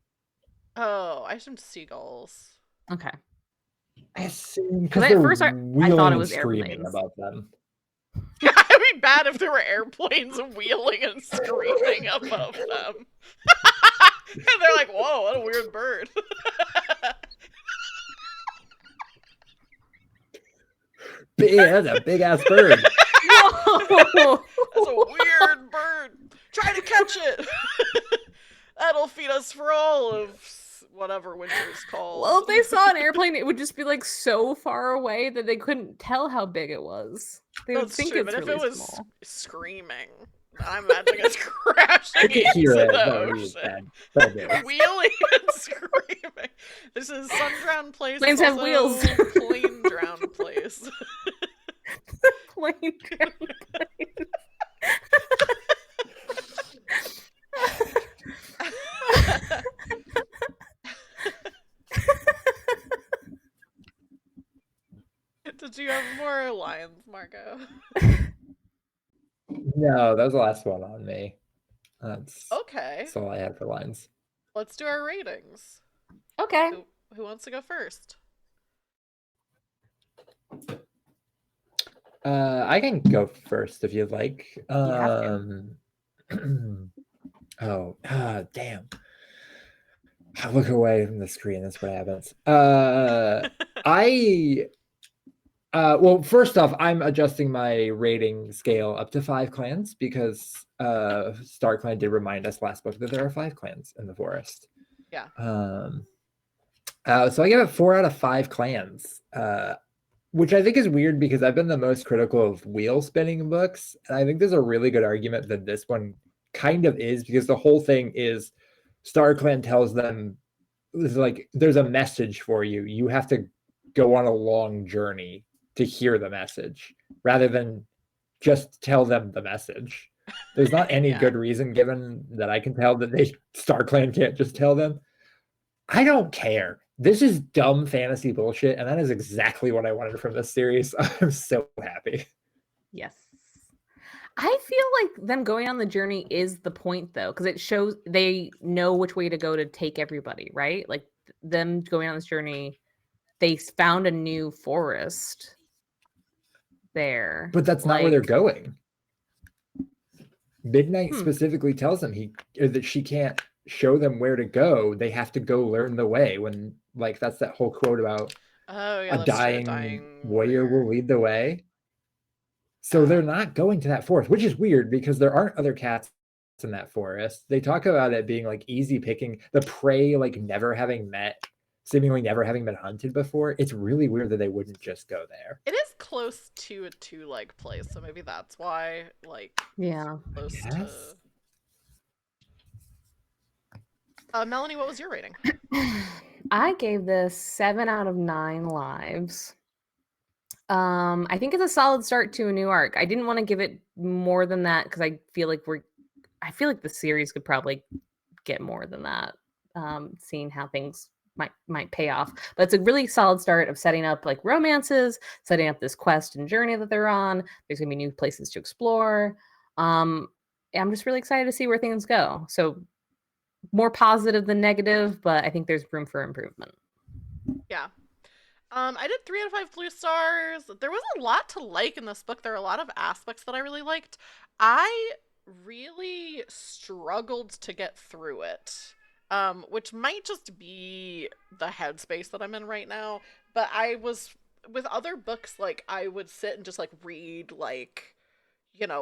Oh, I assumed seagulls. Okay. I assume Because because at they're first I wheeling thought it and was screaming airplanes. above them. It'd be bad if there were airplanes wheeling and screaming above them. And they're like, whoa, what a weird bird. That's a big ass bird. Whoa! That's a weird bird. Try to catch it. That'll feed us for all of whatever winter's called. Well, if they saw an airplane, it would just be like so far away that they couldn't tell how big it was. They would That's think true, it's but if really it was small. screaming, I'm imagining it's crashing I could into hear it. the That would be ocean. bad. Bad news. Wheeling and screaming. This is Sundrown Place. Planes It's have also wheels. Plane Drown Place. Plane plane. Did you have more lines, Marco? No, that was the last one on me. That's Okay, all I had for lines. let's do our ratings. Okay. Who wants to go first? I can go first if you'd like. have Damn. I look away from the screen. That's what happens. Well, first off, I'm adjusting my rating scale up to 5 clans because Star Clan did remind us last book that there are 5 clans in the forest. Yeah. So I give it 4 out of 5 clans, which I think is weird because I've been the most critical of wheel spinning books, and I think there's a really good argument that this one kind of is because the whole thing is Star Clan tells them like there's a message for you. You have to go on a long journey to hear the message rather than just tell them the message. There's not any Yeah. good reason given that I can tell that Star Clan can't just tell them. I don't care. This is dumb fantasy bullshit, and that is exactly what I wanted from this series. I'm so happy. Yes. I feel like them going on the journey is the point, though, because it shows they know which way to go to take everybody, right? Like them going on this journey, they found a new forest there. But that's not where they're going. Midnight Hmm. specifically tells them that she can't show them where to go. They have to go learn the way. When like that's that whole quote about Oh yeah, a that's true. dying warrior will lead the way. So they're not going to that forest, which is weird because there aren't other cats in that forest. They talk about it being like easy picking, the prey like seemingly never having been hunted before. It's really weird that they wouldn't just go there. It is close to a 2-leg place, so maybe that's why. Like, Yeah. close Yes. to. Melanie, what was your rating? I gave this 7 out of 9 lives. I think it's a solid start to a new arc. I didn't want to give it more than that because I feel like the series could probably get more than that. Seeing how things might pay off. But it's a really solid start of setting up like romances, setting up this quest and journey that they're on. There's gonna be new places to explore. I'm just really excited to see where things go. So more positive than negative, but I think there's room for improvement. Yeah. I did 3 out of 5 blue stars. There was a lot to like in this book. There are a lot of aspects that I really liked. I really struggled to get through it, which might just be the headspace that I'm in right now. But I was with other books, like I would sit and just like read like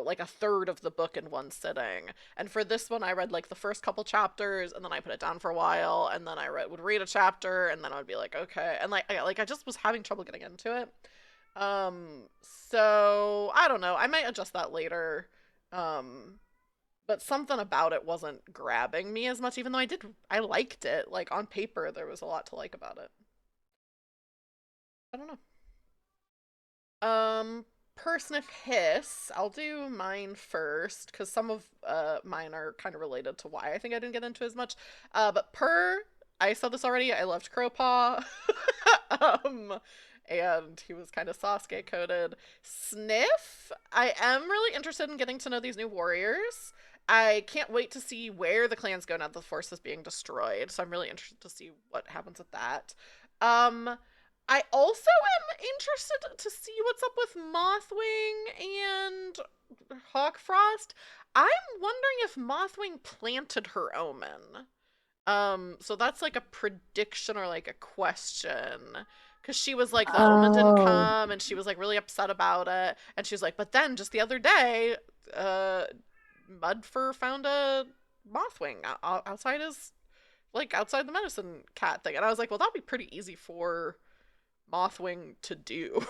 like a third of the book in one sitting. And for this one, I read like the first couple chapters, and then I put it down for a while, and then I would read a chapter, and then I would be like, okay, and I just was having trouble getting into it. So I don't know. I might adjust that later. But something about it wasn't grabbing me as much, even though I liked it. Like on paper, there was a lot to like about it. I don't know. Purr, Sniff, Hiss. I'll do mine first because some of mine are kind of related to why I think I didn't get into as much. But Purr, I said this already. I loved Crowpaw, and he was kind of Sasuke coded. Sniff, I am really interested in getting to know these new warriors. I can't wait to see where the clans go now that the force is being destroyed. So I'm really interested to see what happens with that. I also am interested to see what's up with Mothwing and Hawkfrost. I'm wondering if Mothwing planted her omen. So that's like a prediction or like a question. Because she was like, the omen didn't Oh. come, and she was like really upset about it. And she was like, but then just the other day, Mudfur found a Mothwing outside his, like outside the medicine cat thing. And I was like, well, that'd be pretty easy for Mothwing to do.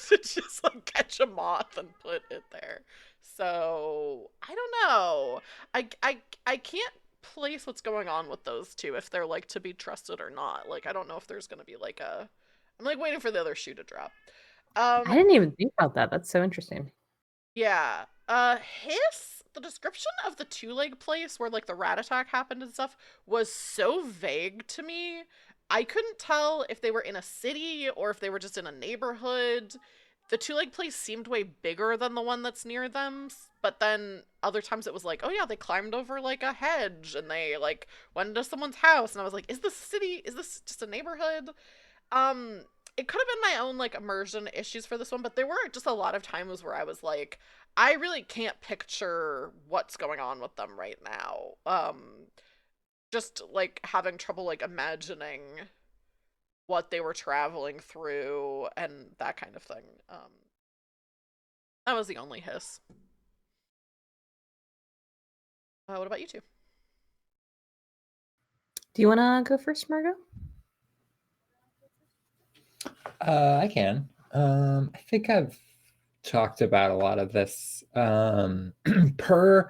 To just like catch a moth and put it there. So I don't know. I can't place what's going on with those two, if they're like to be trusted or not. Like I don't know if there's gonna be like a, I'm like waiting for the other shoe to drop. I didn't even think about that. That's so interesting. Yeah. The description of the two-leg place where like the rat attack happened and stuff was so vague to me. I couldn't tell if they were in a city or if they were just in a neighborhood. The two-leg place seemed way bigger than the one that's near them, but then other times it was like, oh yeah, they climbed over like a hedge and they like went into someone's house, and I was like, is this a city? Is this just a neighborhood? Um, it could have been my own like immersion issues for this one, but there were just a lot of times where I was like, I really can't picture what's going on with them right now. Just like having trouble like imagining what they were traveling through and that kind of thing. That was the only hiss. What about you two? Do you want to go first, Margot? I can. I think I've talked about a lot of this. Purr,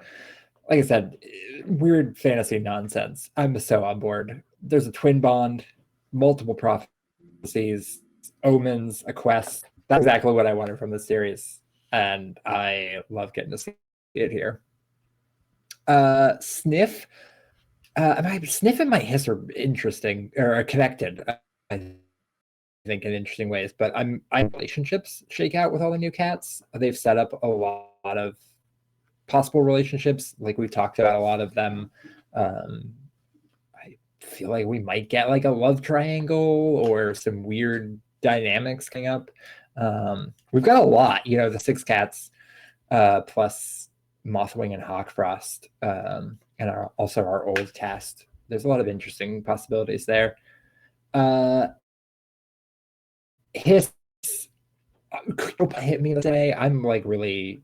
like I said, weird fantasy nonsense. I'm so on board. There's a twin bond, multiple prophecies, omens, a quest. That's exactly what I wanted from this series, and I love getting to see it here. Sniff. Sniff and my hiss are interesting or connected. I think in interesting ways, but I relationships shake out with all the new cats. They've set up a lot of possible relationships. Like we've talked about a lot of them. I feel like we might get like a love triangle or some weird dynamics coming up. We've got a lot, you know, the 6 cats, plus Mothwing and Hawkfrost, and also our old cast. There's a lot of interesting possibilities there. Hiss hit me today. I'm like really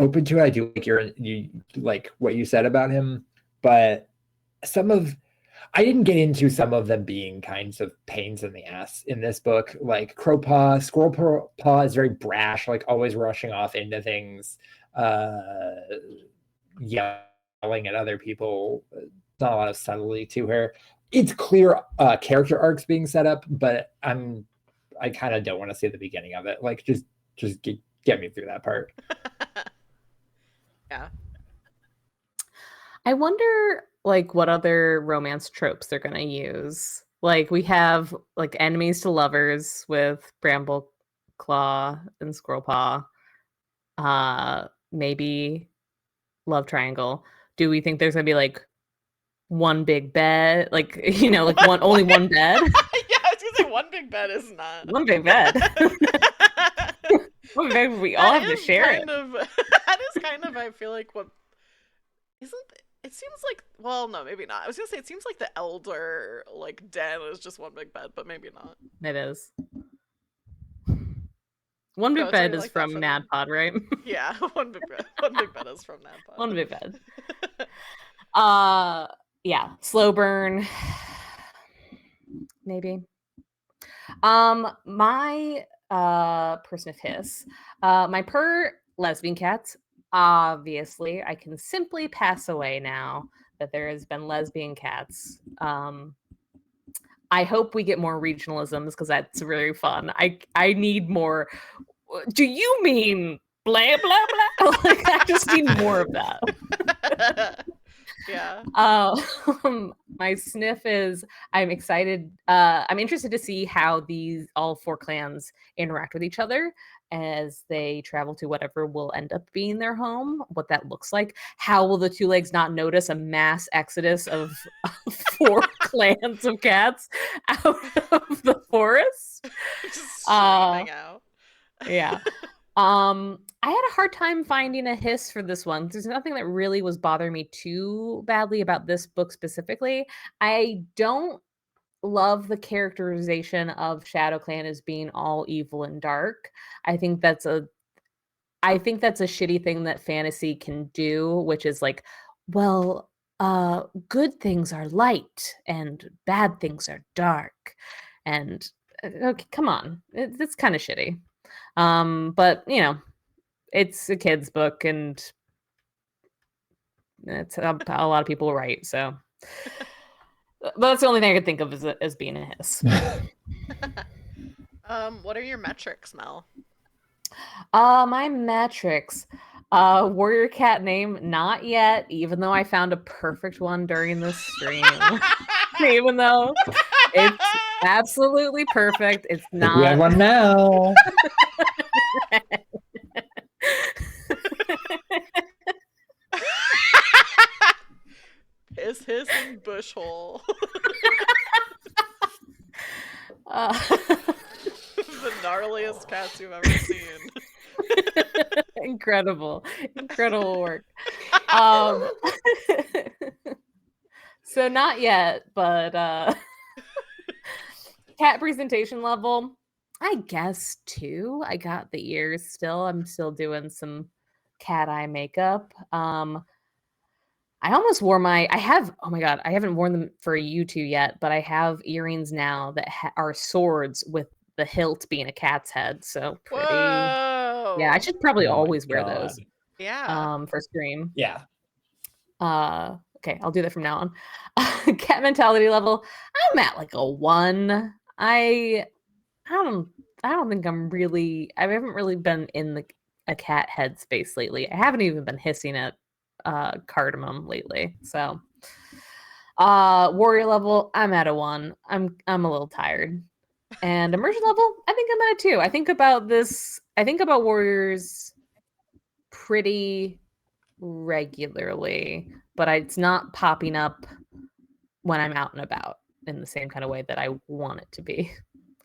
open to it. I do like you like what you said about him, but I didn't get into some of them being kinds of pains in the ass in this book. Like Crowpaw, Squirrel Paw is very brash, like always rushing off into things, yelling at other people. Not a lot of subtlety to her. It's clear character arcs being set up, but I kind of don't want to see the beginning of it. Like, just get me through that part. Yeah. I wonder, like, what other romance tropes they're gonna use. Like, we have like enemies to lovers with Bramble Claw and Squirrel Paw. Maybe love triangle. Do we think there's gonna be like one big bed, like like only one bed? Yeah, I was gonna say one big bed is not One big bed. One big bed, we all have to share it. That is kind of, I feel like, what isn't it seems like, well, no, maybe not. I was gonna say it seems like the elder like den is just one big bed, but maybe not. It is. One big bed is from NADPOD, right? Yeah, one big bed is from NADPOD. One big bed. Yeah, slow burn. Maybe. My person of hiss. My Purr lesbian cats. Obviously, I can simply pass away now that there has been lesbian cats. I hope we get more regionalisms because that's really fun. I need more. Do you mean blah blah blah? Like, I just need more of that. Yeah. My sniff is I'm excited. I'm interested to see how all 4 clans interact with each other. as they travel to whatever will end up being their home, what that looks like. How will the two legs not notice a mass exodus of 4 clans of cats out of the forest? Just streaming out. Yeah. I had a hard time finding a hiss for this one. There's nothing that really was bothering me too badly about this book specifically. I don't love the characterization of ShadowClan as being all evil and dark. I think that's a shitty thing that fantasy can do, which is like, well, good things are light and bad things are dark. And okay, come on. It's kind of shitty. But you know, it's a kid's book and it's a lot of people write, so but that's the only thing I could think of as being a hiss. What are your metrics, Mel? My metrics. Warrior cat name, not yet, even though I found a perfect one during this stream. Even though it's absolutely perfect. It's not. We have one now. Hiss, hiss, and bush hole. The gnarliest cats you've ever seen. Incredible work. So not yet, but cat presentation level, I guess 2. I got the ears still. I'm still doing some cat eye makeup. I almost wore I haven't worn them for you two yet, but I have earrings now that are swords with the hilt being a cat's head. So pretty. Whoa. Yeah, I should probably Oh my always wear God. those. Yeah. For stream. Yeah. Okay, I'll do that from now on. Cat mentality level, I'm at like a 1. I don't think I haven't really been in a cat headspace lately. I haven't even been hissing at cardamom lately. So warrior level, I'm at a 1. I'm a little tired. And immersion level, I think I'm at a 2. I think about warriors pretty regularly, but it's not popping up when I'm out and about in the same kind of way that I want it to be.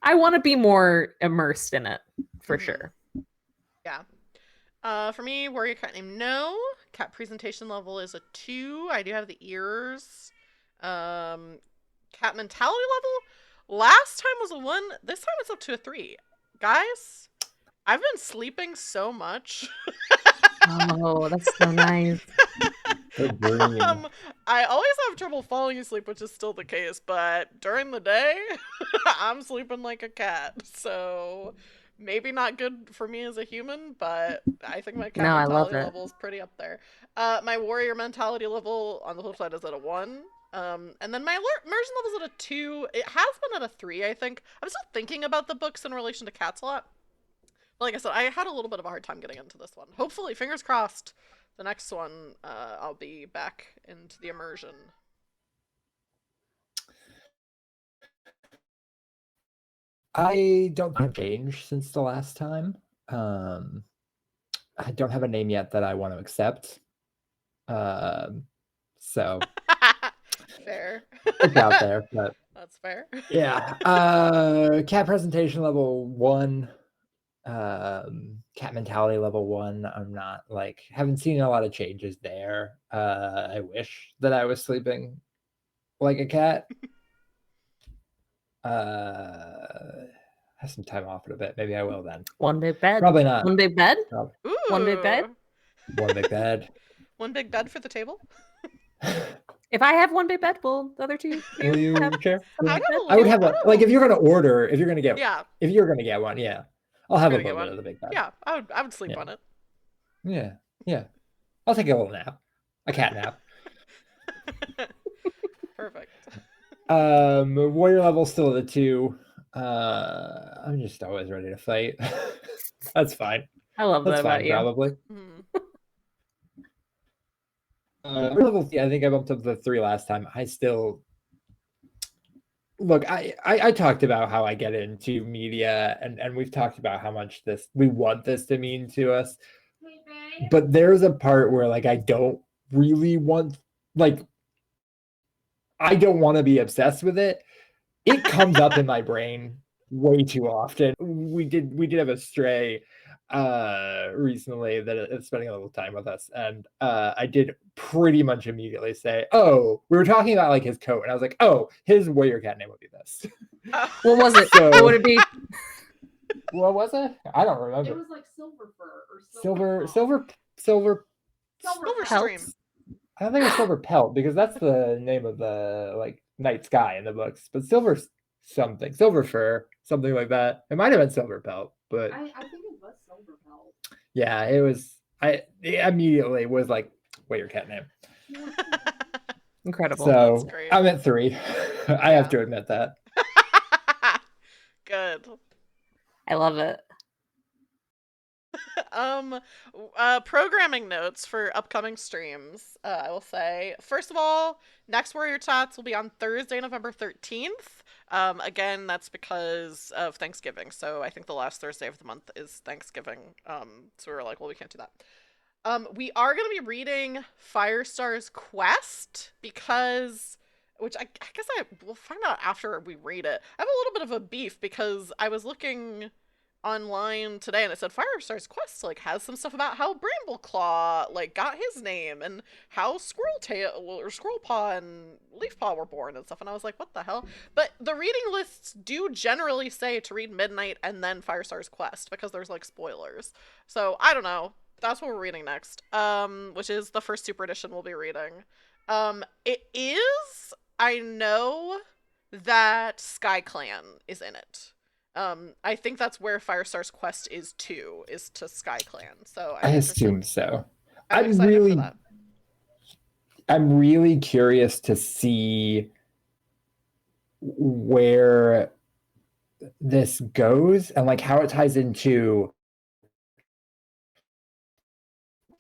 I want to be more immersed in it, for sure. Yeah. For me, warrior cat name, no. Cat presentation level is a 2. I do have the ears. Cat mentality level, last time was a 1. This time it's up to a 3. Guys, I've been sleeping so much. Oh, that's so nice. I always have trouble falling asleep, which is still the case, but during the day, I'm sleeping like a cat. So maybe not good for me as a human, but I think my cat mentality level is pretty up there. My warrior mentality level on the flip side is at a 1. And then my immersion level is at a 2. It has been at a 3, I think. I'm still thinking about the books in relation to cats a lot. But like I said, I had a little bit of a hard time getting into this one. Hopefully, fingers crossed, the next one, I'll be back into the immersion. I don't think changed since the last time. I don't have a name yet that I want to accept. So fair. It's out there, but that's fair. Yeah. Cat presentation level 1. Cat mentality level 1. I'm not haven't seen a lot of changes there. I wish that I was sleeping like a cat. Have some time off in a bit. Maybe I will then. One big bed. Probably not. One big bed? Ooh. One big bed? One big bed. One big bed for the table? If I have one big bed, will the other two will you share? I would have if you're gonna order, if you're gonna get if you're gonna get one, I'll have a little bit of the big bed. Yeah, I would sleep on it. Yeah. I'll take a little nap. A cat nap. Perfect. Warrior level still at a 2. I'm just always ready to fight. That's fine. I love that about you. Probably. Level, I think I bumped up to 3 last time. I still look, I talked about how I get into media, and we've talked about how much we want this to mean to us. But there's a part where like I don't really want, like, I don't want to be obsessed with it. It comes up in my brain way too often. We did have a stray recently that is spending a little time with us, and I did pretty much immediately say, oh, we were talking about like his coat, and I was like, oh, his warrior cat name would be this. Oh. What was it? So What would it be? what was it? I don't remember. It was like silver fur or silver Silverstream. pelts. I don't think it was silver pelt because that's the name of the like night sky in the books, but silver something, silver fur, something like that. It might have been silver pelt, but I think it was silver pelt. yeah, it was. It immediately was like, "Wait, your cat name." Incredible. So That's great. I'm at 3. I have to admit that. Good. I love it. Programming notes for upcoming streams. I will say, first of all, next Warrior Chats will be on Thursday, November 13th. Again, that's because of Thanksgiving. So I think the last Thursday of the month is Thanksgiving. So we were like, well, we can't do that. We are going to be reading Firestar's Quest because, which I guess we'll find out after we read it. I have a little bit of a beef because I was looking online today and it said Firestar's Quest like has some stuff about how Brambleclaw like got his name and how Squirreltail or Squirrelpaw and Leafpaw were born and stuff, and I was like, what the hell? But the reading lists do generally say to read Midnight and then Firestar's Quest because there's like spoilers. So I don't know. That's what we're reading next. Which is the first super edition we'll be reading. It is, I know that Sky Clan is in it. I think that's where Firestar's Quest is to Sky Clan. So I assume so. I'm excited for that. I'm really curious to see where this goes and like how it ties into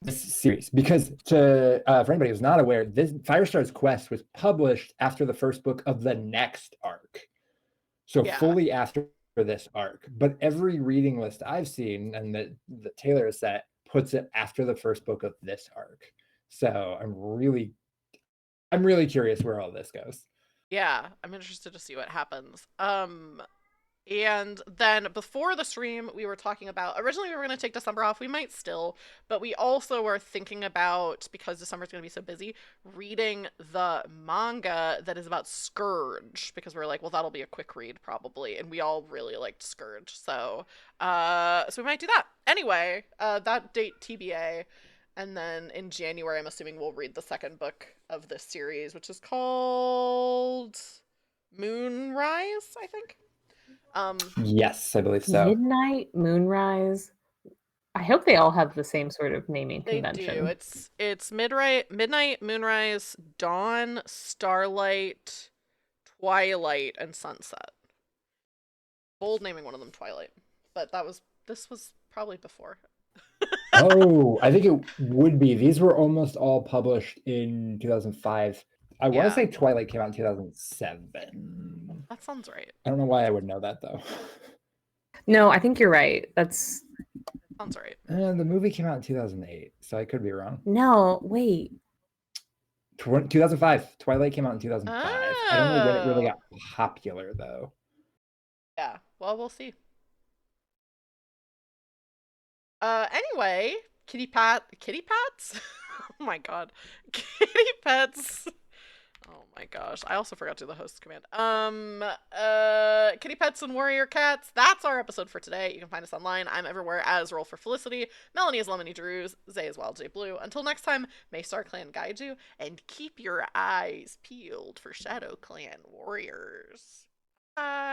this series, because for anybody who's not aware, this Firestar's Quest was published after the first book of the next arc, so fully after this arc. But every reading list I've seen and that Taylor has set puts it after the first book of this arc. So I'm really curious where all this goes. Yeah, I'm interested to see what happens. And then before the stream, we were talking about, originally we were going to take December off. We might still, but we also were thinking about, because December's going to be so busy, reading the manga that is about Scourge, because we are like, well, that'll be a quick read probably. And we all really liked Scourge. So we might do that. Anyway, that date TBA. And then in January, I'm assuming we'll read the second book of this series, which is called Moonrise, I think. Yes, I believe so. Midnight, Moonrise. I hope they all have the same sort of naming convention. They do. It's midnight, moonrise, dawn, starlight, twilight, and sunset. Bold naming one of them Twilight, but this was probably before. Oh, I think it would be. These were almost all published in 2005. I want to say Twilight came out in 2007. That sounds right. I don't know why I would know that though. No, I think you're right. Sounds right. The movie came out in 2008, so I could be wrong. No, wait. 2005. Twilight came out in 2005. Oh. I don't know when it really got popular though. Yeah, well, we'll see. Anyway, kitty pats? Oh my god. Kitty pets. Oh my gosh. I also forgot to do the host command. Kitty pets and warrior cats. That's our episode for today. You can find us online. I'm everywhere as Roll for Felicity. Melanie is Lemony Drews. Zay is Wild J Blue. Until next time, may Star Clan guide you, and keep your eyes peeled for Shadow Clan warriors. Bye.